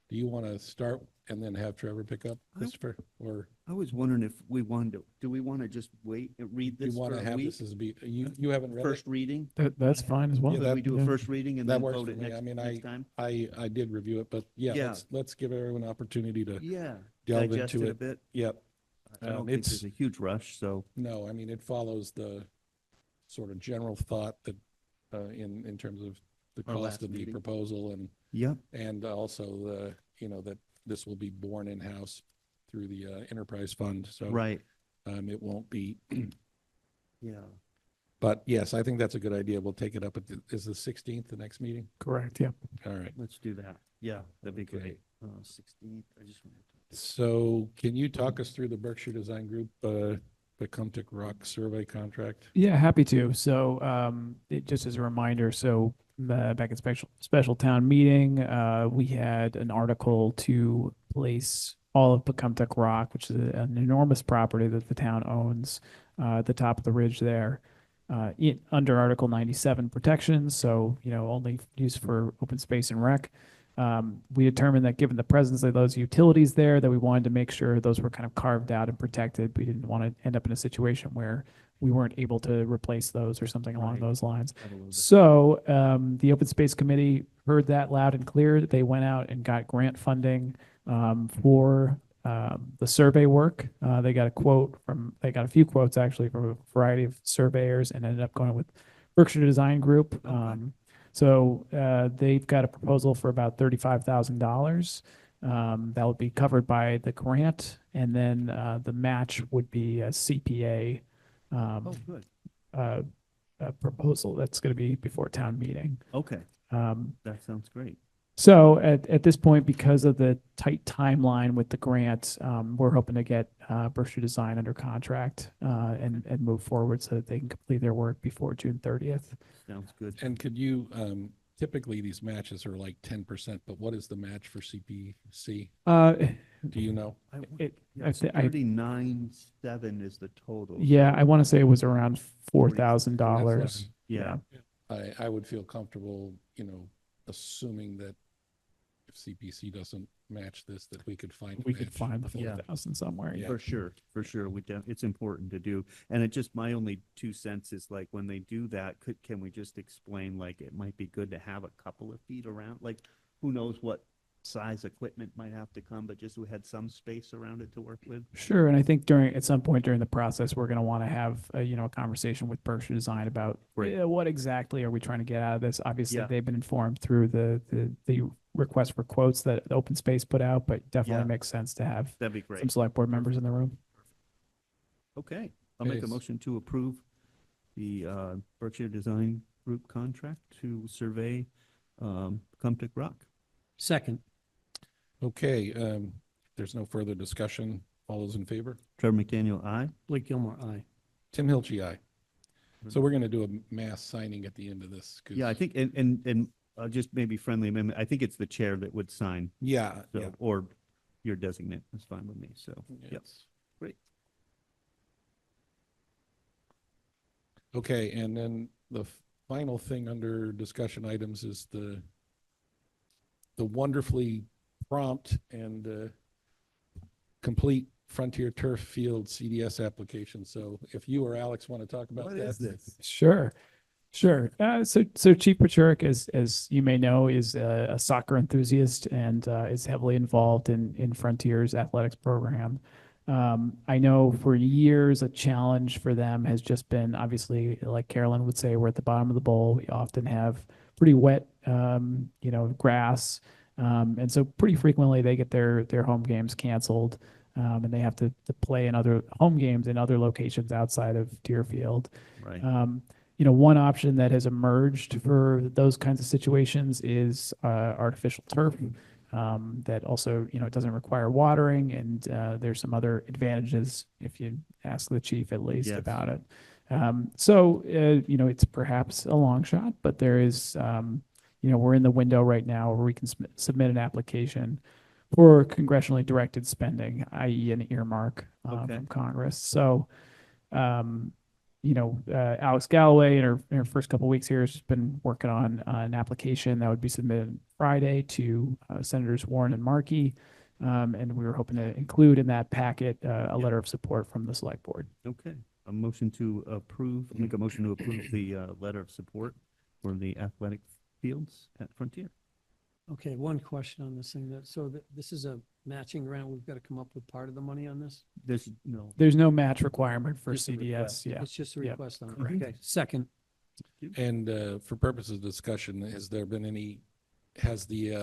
do you want to start and then have Trevor pick up, Christopher? Or I was wondering if we wanted to, do we want to just wait and read do you this want for to a have week? this as you haven't read First it? reading? That's fine as well. Yeah, Could we do a first reading and That then works vote for it me. next, I mean, next time? I did review it, but yeah, Yeah. let's give everyone an opportunity to Yeah. delve Digest into it it. a bit. Yep. I don't think It's- there's a huge rush, so. No, I mean, it follows the sort of general thought that in terms of the Our cost last of the meeting. proposal Yep. and also the, that this will be borne in-house through the enterprise fund. So Right. it won't be, Yeah. but yes, I think that's a good idea. We'll take it up at is the 16th, the next meeting? Correct, yeah. All right. Let's do that. Yeah, that'd be Great. great. 16th, I just wanted to. So can you talk us through the Berkshire Design Group, the Cumtic Rock survey contract? Yeah, happy to. So, just as a reminder, so back at special town meeting, we had an article to place all of Pecumtuck Rock, which is an enormous property that the town owns, at the top of the ridge there, under Article 97 protections. So, only used for open space and rec. We determined that given the presence of those utilities there, that we wanted to make sure those were kind of carved out and protected. We didn't want to end up in a situation where we weren't able to replace those or something along Right. those lines. Absolutely. So the Open Space Committee heard that loud and clear. They went out and got grant funding for the survey work. They got a few quotes actually from a variety of surveyors and ended up going with Berkshire Design Group. So they've got a proposal for about $35,000. That would be covered by the grant, and then the match would be a CPA Oh, good. A proposal that's going to be before town meeting. Okay, Um, that sounds great. So at this point, because of the tight timeline with the grant, we're hoping to get Berkshire Design under contract and move forward so that they can complete their work before June 30th. Sounds good. And could you, typically these matches are like 10%, but what is the match for CPC? Do you know? I 39.7 is the total. Yeah, so- I want to say it was around $4,000. Yeah. I would feel comfortable, assuming that if CPC doesn't match this, that we could find. a We could match. find the Yeah. 4,000 somewhere. Yeah. For sure, for sure. It's important to do. And it just, my only 2 cents is like, when they do that, can we just explain, like, it might be good to have a couple of feet around, like, who knows what size equipment might have to come, but just we had some space around it to work with. Sure, and I think at some point during the process, we're going to want to have a conversation with Berkshire Design about what exactly are we trying to get out of this. Obviously, Yeah. they've been informed through the request for quotes that the Open Space put out, but definitely Yeah. makes sense to have That'd be great. some select board members in the room. Okay, I'll make a Yes. motion to approve the Berkshire Design Group contract to survey Cumtic Rock. Second. Okay, there's no further discussion. All those in favor? Trevor McDaniel, aye. Blake Gilmore, aye. Tim Hilchey, aye. So we're going to do a mass signing at the end of this. 'Cause- Yeah, I think, and just maybe friendly amendment, I think it's the chair that would sign. Yeah, So, yeah. or your designate, that's fine with me, so, yep. Yes. Great. Okay, and then the final thing under discussion items is the wonderfully prompt and complete Frontier Turf Field CDS application. So if you or Alex want to talk about What that. is this? Sure. So Chief Pachurk, as you may know, is a soccer enthusiast and is heavily involved in Frontier's athletics program. I know for years a challenge for them has just been, obviously, like Carolyn would say, we're at the bottom of the bowl. We often have pretty wet, grass, and so pretty frequently they get their home games canceled, and they have to play in other home games in other locations outside of Deerfield. Right. One option that has emerged for those kinds of situations is artificial turf that also, it doesn't require watering, and there's some other advantages if you ask the chief at least Yes. about it. So it's perhaps a long shot, but there is, we're in the window right now where we can submit an application for congressionally directed spending, i.e. an earmark Okay. from Congress. So, Alex Galloway in her first couple weeks here has been working on an application that would be submitted Friday to Senators Warren and Markey. And we were hoping to include in that packet a letter of support from the select board. Okay, a motion to approve, make a motion to approve the letter of support for the athletic fields at Frontier. Okay, one question on this thing. This is a matching grant. We've got to come up with part of the money on this? There's no match requirement for Just a CDS. request. Yeah. It's just a Yep. request on it. Correct. Okay, second. And for purposes of discussion, has there been has the,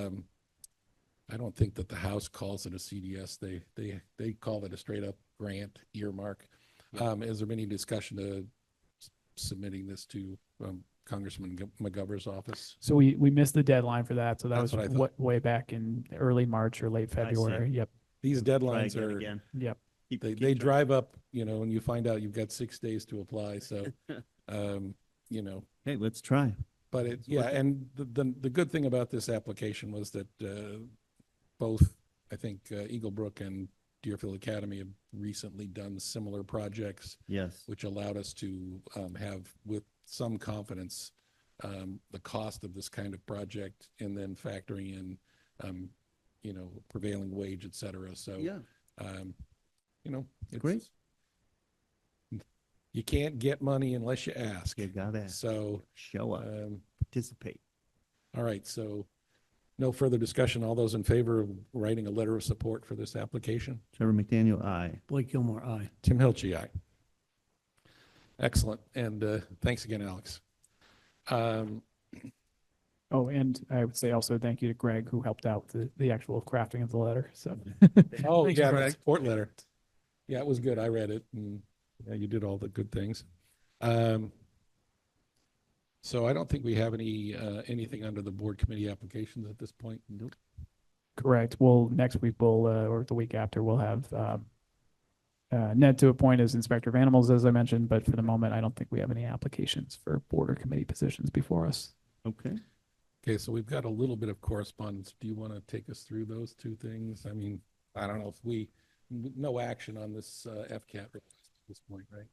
I don't think that the House calls it a CDS. They call it a straight up grant earmark. Has there been any discussion to submitting this to Congressman McGovern's office? So we missed the deadline for that. So that That's was what I thought. way back in early March or late February. Yep. These deadlines Try are, again. Yep. they drive up, and you find out you've got 6 days to apply. So, Hey, let's try. but and the good thing about this application was that both, I think, Eagle Brook and Deerfield Academy have recently done similar projects. Yes. Which allowed us to have, with some confidence, the cost of this kind of project, and then factoring in, prevailing wage, et cetera. So, Yeah. it's, Great. You can't get money unless you ask. You gotta So, show up, participate. all right. So, no further discussion. All those in favor of writing a letter of support for this application? Trevor McDaniel, aye. Blake Gilmore, aye. Tim Hilchey, aye. Excellent. And thanks again, Alex. Oh, and I would say also thank you to Greg, who helped out with the actual crafting of the letter. So. Oh, Thanks, yeah, Greg. that support letter. Yeah, it was good. I read it. And Yeah, you did all the good things. So I don't think we have anything under the board committee applications at this point. Nope. Correct. Well, next week or the week after, we'll have Ned to appoint as inspector of animals, as I mentioned, but for the moment, I don't think we have any applications for board or committee positions before us. Okay. Okay, so we've got a little bit of correspondence. Do you want to take us through those two things? I mean, I don't know if no action on this FCAT request at this point, right?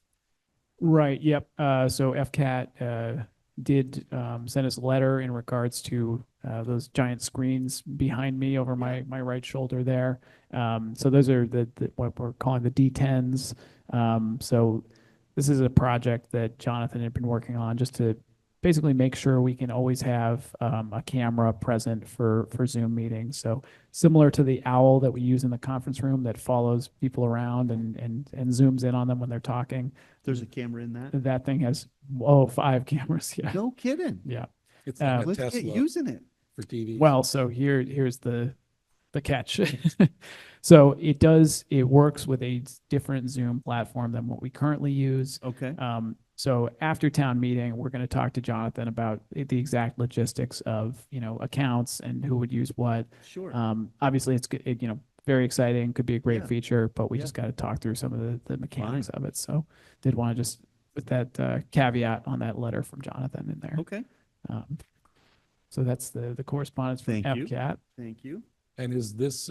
Right, yep. So FCAT did send us a letter in regards to those giant screens behind me over my right shoulder there. So those are the what we're calling the D10s. So this is a project that Jonathan had been working on just to basically make sure we can always have a camera present for Zoom meetings. So similar to the owl that we use in the conference room that follows people around and zooms in on them when they're talking. There's a camera in that? That thing has 5 cameras. Yeah. No kidding. Yeah. It's like a Let's Tesla get using it. for TV. Well, so here's the catch. So it works with a different Zoom platform than what we currently use. Okay. So after town meeting, we're going to talk to Jonathan about the exact logistics of, accounts and who would use what. Sure. Obviously it's very exciting, could be a great Yeah. feature, but we Yeah. just got to talk through some of the mechanics of it. So did want to just put that caveat on that letter from Jonathan in there. Okay. So that's the correspondence from Thank you. FCAT. Thank you. And is this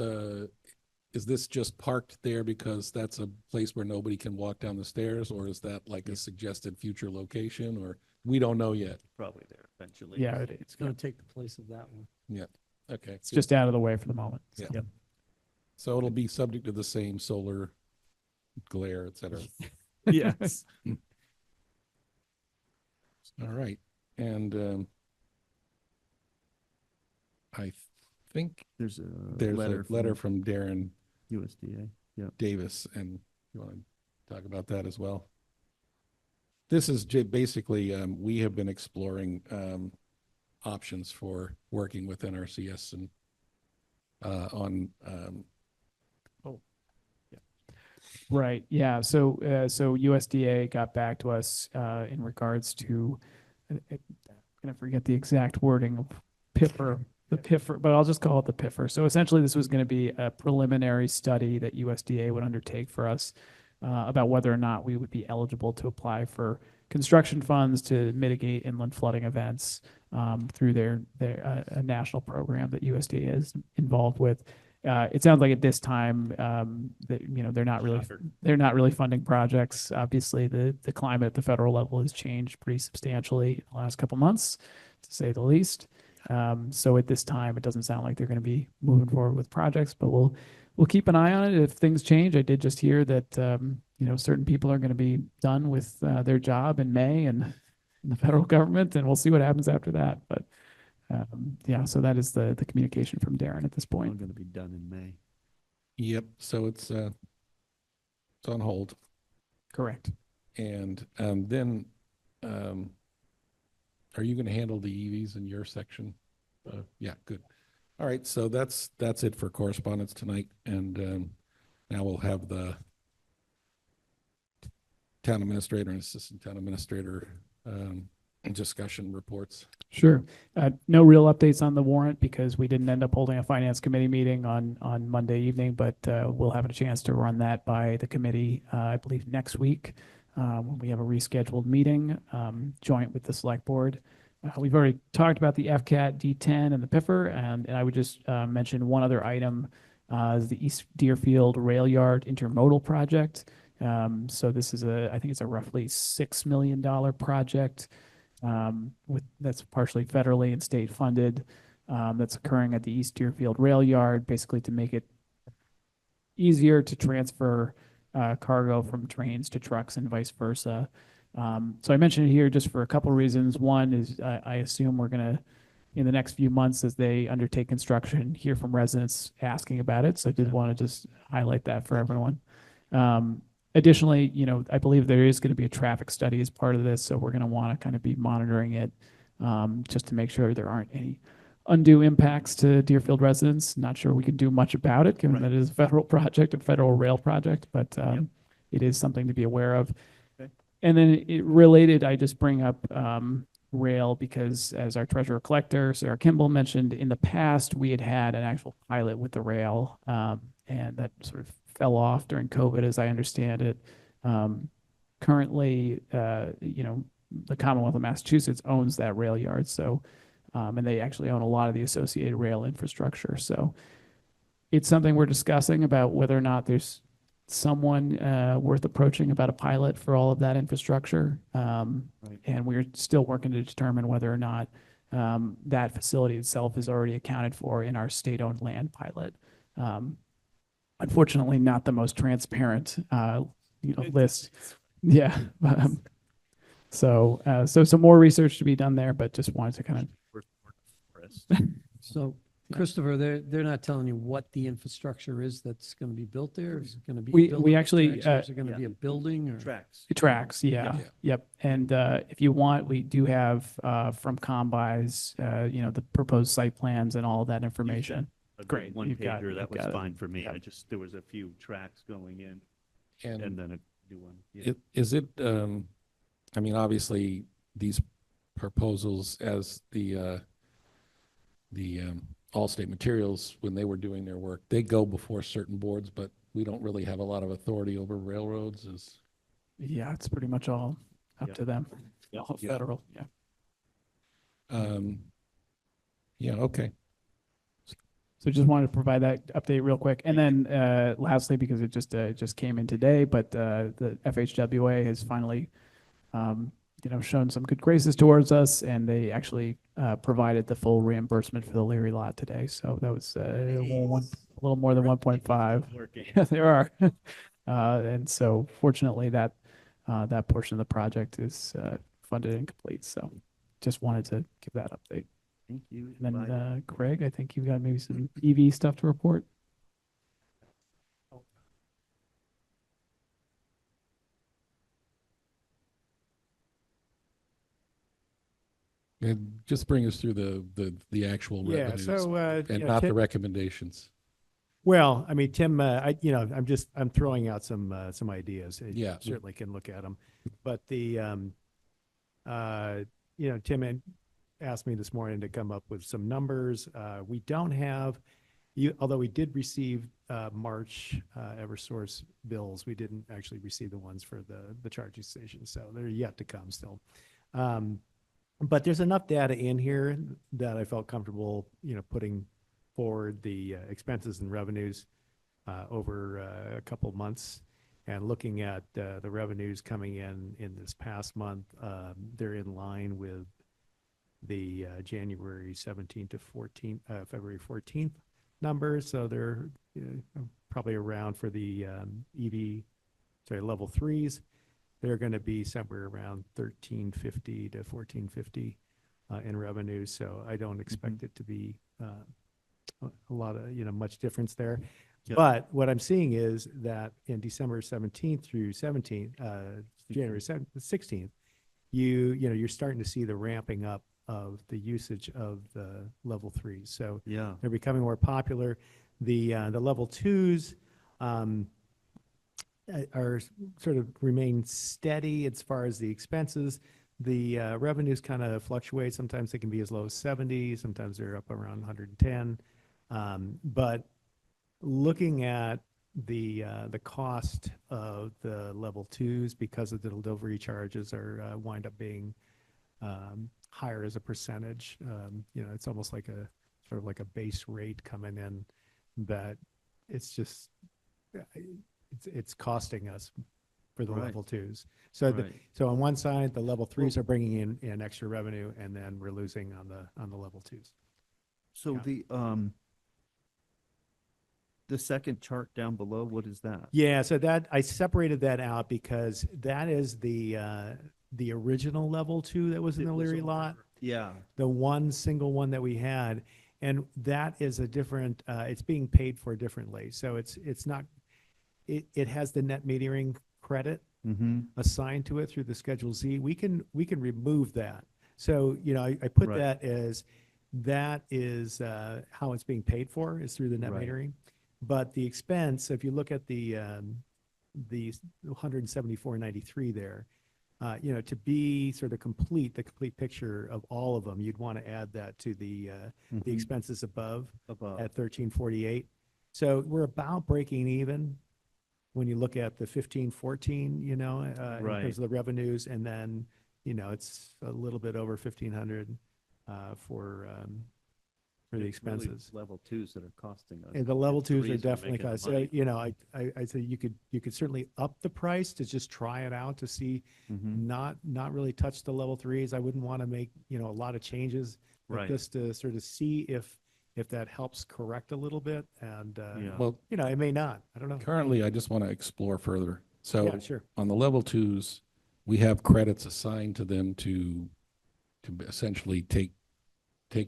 just parked there because that's a place where nobody can walk down the stairs, or is that like a suggested future location, or we don't know yet? Probably there eventually. Yeah, It's going to take the place of that one. Yeah. Okay. It's just out of the way for the moment. Yeah. So. So it'll be subject to the same solar glare, et cetera. Yes. All right. And I think There's there's a letter from Darren USDA. Yeah. Davis, and you want to talk about that as well? This is basically, we have been exploring options for working with NRCS and on Right. Yeah. So USDA got back to us in regards to, I'm gonna forget the exact wording of PIFR, the PIFR, but I'll just call it the PIFR. So essentially, this was going to be a preliminary study that USDA would undertake for us about whether or not we would be eligible to apply for construction funds to mitigate inland flooding events through their a national program that USDA is involved with. It sounds like at this time that they're not really funding projects. Obviously, the climate at the federal level has changed pretty substantially in the last couple months, to say the least. So at this time, it doesn't sound like they're going to be moving forward with projects, but we'll keep an eye on it if things change. I did just hear that certain people are going to be done with their job in May and in the federal government, and we'll see what happens after that. But yeah, so that is the communication from Darren at this point. I'm going to be done in May. Yep. So it's on hold. Correct. And then are you going to handle the EVs in your section? Yeah, good. All right, so that's it for correspondence tonight, and now we'll have the town administrator and assistant town administrator discussion reports. Sure. No real updates on the warrant because we didn't end up holding a finance committee meeting on Monday evening, but we'll have a chance to run that by the committee, I believe, next week when we have a rescheduled meeting joint with the select board. We've already talked about the FCAT D10 and the PIFR, and I would just mention one other item, is the East Deerfield Rail Yard Intermodal Project. So this is I think it's a roughly $6 million project that's partially federally and state funded, that's occurring at the East Deerfield Rail Yard, basically to make it easier to transfer cargo from trains to trucks and vice versa. So I mentioned it here just for a couple of reasons. One is I assume we're going to, in the next few months as they undertake construction, hear from residents asking about it. So I did want to just highlight that for everyone. Additionally, I believe there is going to be a traffic study as part of this. So we're going to want to kind of be monitoring it just to make sure there aren't any undue impacts to Deerfield residents. Not sure we can do much about it given that it is a federal project, a federal rail project, but it is something to be aware of. Okay. And then it related, I just bring up rail because as our treasurer collector, Sarah Kimball mentioned, in the past, we had an actual pilot with the rail, and that sort of fell off during COVID, as I understand it. Currently, the Commonwealth of Massachusetts owns that rail yard, so, and they actually own a lot of the associated rail infrastructure. So it's something we're discussing about whether or not there's someone worth approaching about a pilot for all of that infrastructure. And we're still working to determine whether or not that facility itself is already accounted for in our state-owned land pilot. Unfortunately, not the most transparent list. Yeah. So some more research to be done there, but just wanted to kind of. So Christopher, they're not telling you what the infrastructure is that's going to be built there? Is it going to be? We building actually, tracks, or is it going to be a building or? Tracks. Tracks, yeah, yep. And if you want, we do have from Combis, the proposed site plans and all of that information. Great. One You've got it, pager, that you've was got it. fine for me. Yep. There was a few tracks going in and then a new one. Yeah. Obviously, these proposals as the Allstate Materials, when they were doing their work, they go before certain boards, but we don't really have a lot of authority over railroads. Yeah, it's pretty much all up to them. All federal, Okay. So just wanted to provide that update real quick. And then lastly, because it just came in today, but the FHWA has finally shown some good graces towards us, and they actually provided the full reimbursement for the Leary lot today. So that was a little more than 1.5. Yeah, there are. And so fortunately that portion of the project is funded and complete. So just wanted to give that update. Thank you. And then Craig, I think you've got maybe some EV stuff to report. And just bring us through the actual revenues and not the recommendations. Well, Tim, I'm throwing out some ideas. You Yeah. certainly can look at them. But Tim asked me this morning to come up with some numbers. We don't have, although we did receive March Eversource bills, we didn't actually receive the ones for the charging station. So they're yet to come still. But there's enough data in here that I felt comfortable, putting forward the expenses and revenues over a couple of months, and looking at the revenues coming in this past month. They're in line with the January 17th to February 14th numbers. So they're probably around for the level 3s. They're going to be somewhere around 1350 to 1450 in revenue. So I don't expect it to be a lot of, much difference there. Yep. But what I'm seeing is that in December 17th through January 16th, you're starting to see the ramping up of the usage of the level 3s. So they're becoming more popular. The level 2s are sort of remain steady as far as the expenses. The revenues kind of fluctuate. Sometimes they can be as low as 70, sometimes they're up around 110. But looking at the cost of the level 2s, because of the delivery charges are wind up being higher as a percentage. It's almost like a sort of like a base rate coming in, but it's just it's costing us for the level 2s. So so on one side, the level 3s are bringing in extra revenue, and then we're losing on the level 2s. So the second chart down below, what is that? Yeah, so that I separated that out because that is the original level 2 that was in the Leary lot. Yeah. The one single one that we had, and that is a different. It's being paid for differently, so it's not. It has the net metering credit assigned to it through the Schedule Z. We can remove that. So I put that as that is how it's being paid for is through the net metering. But the expense, if you look at the the 174.93 there. You know, to be sort of complete, the complete picture of all of them, you'd want to add that to the expenses above at 1348. So we're about breaking even when you look at the 1514, you know, in terms of the revenues, and then, you know, it's a little bit over 1,500 for the expenses. Level twos that are costing us. And the level twos are Threes definitely making the cost. So, money. you know, I say you could certainly up the price to just try it out to see, not really touch the level threes. I wouldn't want to make, you know, a lot of changes, but Right. just to sort of see if that helps correct a little bit. And, Yeah. Well, you know, it may not. I don't know. currently, I just want to explore further. So Yeah, sure. on the level twos, we have credits assigned to them to essentially take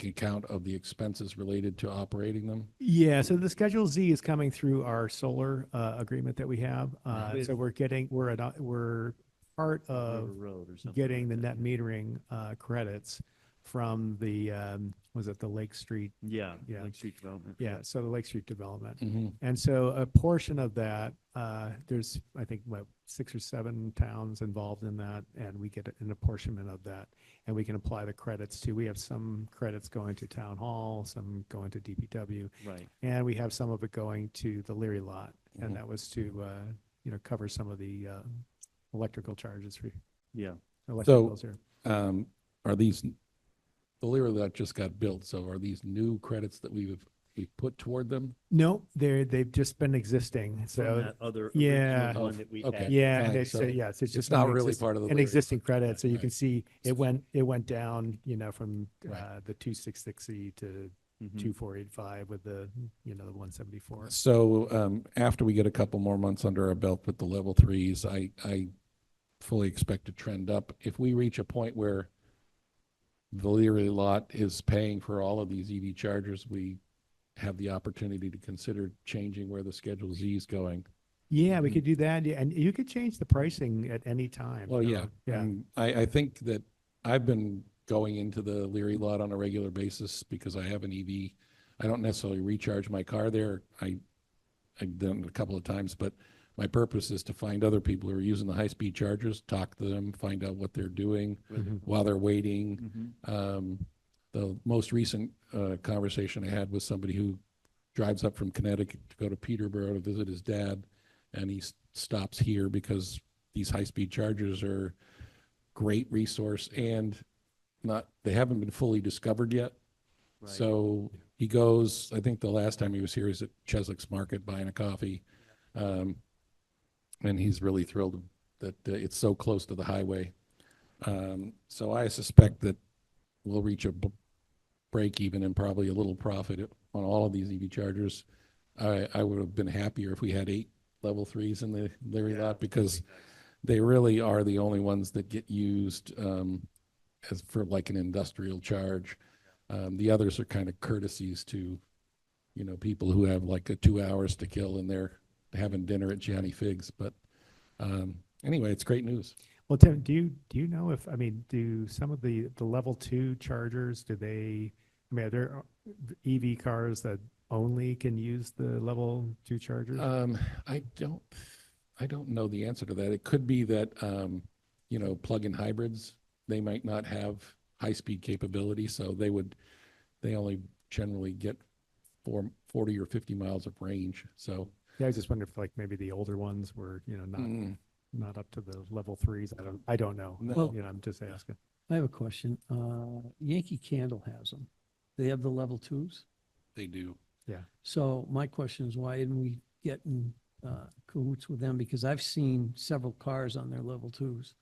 account of the expenses related to operating them. Yeah, so the Schedule Z is coming through our solar agreement that we have. So we're part of Road or something getting the like that. net metering credits from the, was it the Lake Street? Yeah, Yeah. Lake Street Development. Yeah, so the Lake Street development. Mhm. And so a portion of that, there's, I think, what, 6 or 7 towns involved in that, and we get an apportionment of that, and we can apply the credits to. We have some credits going to Town Hall, some going to DPW, Right. and we have some of it going to the Leary lot, Mhm. and that was to, you know, cover some of the electrical charges for Yeah. electric So, bills here. Are these, the Leary lot just got built, so are these new credits that we've put toward them? No, they've just been existing, From so. that other Yeah. original one that we Okay. had. Yeah, and Fine, it's, so yes, it's just not an really part of the an Leary existing lot. credit, so you Right. can see it went down, you know, from Right. the 266E to 2485 with the, you know, the 174. So after we get a couple more months under our belt with the level threes, I fully expect to trend up. If we reach a point where the Leary lot is paying for all of these EV chargers, we have the opportunity to consider changing where the Schedule Z is going. Yeah, we could do that, yeah, and you could change the pricing at any time. Well, so, yeah, Yeah, I think that I've been going into the Leary lot on a regular basis because I have an EV. I don't necessarily recharge my car there. I've done it a couple of times, but my purpose is to find other people who are using the high-speed chargers, talk to them, find out what they're doing while they're waiting. The most recent conversation I had was somebody who drives up from Connecticut to go to Peterborough to visit his dad, and he stops here because these high-speed chargers are great resource and they haven't been fully discovered yet. Right. So he goes, I think the last time he was here, he was at Cheswick's Market buying a coffee. And he's really thrilled that it's so close to the highway. So I suspect that we'll reach a break even and probably a little profit on all of these EV chargers. I would have been happier if we had 8 level threes in the Leary lot, because they really are the only ones that get used as for like an industrial charge. The others are kind of courtesies to, you know, people who have like a 2 hours to kill and they're having dinner at Gianni Figs. But anyway, it's great news. well, Tim, do you know if, I mean, do some of the level 2 chargers, are there EV cars that only can use the level 2 chargers? I don't know the answer to that. It could be that, you know, plug-in hybrids, they might not have high-speed capability, so they only generally get 40 or 50 miles of range. So Yeah, I was just wondering if like maybe the older ones were, you know, not up to the level 3s. I don't know. No. You know, I'm just asking. I have a question. Yankee Candle has them. They have the level twos. they do. Yeah. So my question is, why didn't we get in cahoots with them? Because I've seen several cars on their level twos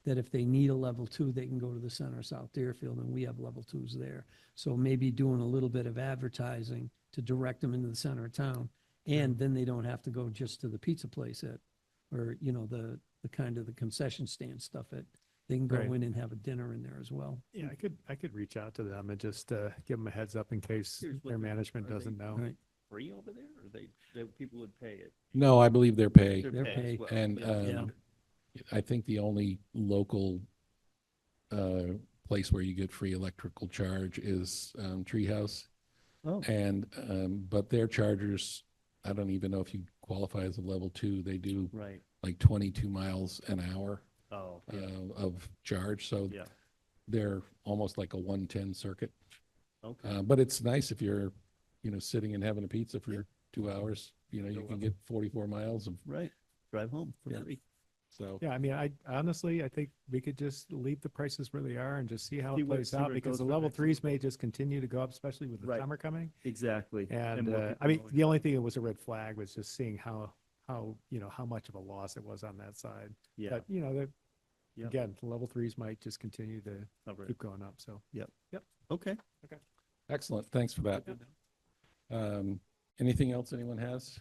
that if they need a level 2, they can go to the center of South Deerfield, and we have level 2s there. So maybe doing a little bit of advertising to direct them into the center of town, and then they don't have to go just to the pizza place or, you know, the kind of the concession stand stuff they can go Right. in and have a dinner in there as well. Yeah, I could reach out to them and just give them a heads up in case Here's what their they- management are they- doesn't know. Right. Free over there, or they people would pay it? No, I believe they're pay. They're pay as pay. well. And Yeah. I think the only local place where you get free electrical charge is Treehouse. Oh. And but their chargers, I don't even know if you qualify as a level 2. They do Right. like 22 miles an hour Oh, yeah, of charge. So yeah, they're almost like a 110 circuit. okay. But it's nice if you're, sitting and having a pizza for 2 hours, you can get 44 miles of, Right. Drive home for Yeah. free. so. Yeah, I mean, I honestly, I think we could just leave the prices where they are and just see how See it where- plays see out, where it because goes the for level next threes may just continue to go up, especially with the Right. summer coming. Exactly. And, more I people mean, going. the only thing that was a red flag was just seeing how, how much of a loss it was on that side. Yeah. But, Yep. again, the level threes might just continue to Cover it. keep going up, so. Yep. Yep. Okay. Excellent. Thanks for that. Anything else anyone has?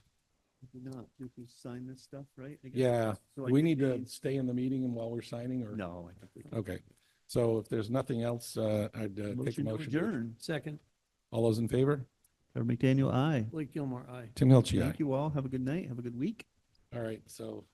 Not, you can sign this stuff, right? I guess? Yeah, So I we can need to be- stay in the meeting and while we're signing, or? No, I think we can. Okay. So if there's nothing else, I'd take a Motion to motion. adjourn. Second, All those in favor? Trevor McDaniel, aye. Blake Gilmore, aye. Tim Hilchey, aye. Thank you all. Have a good night. Have a good week. All right, so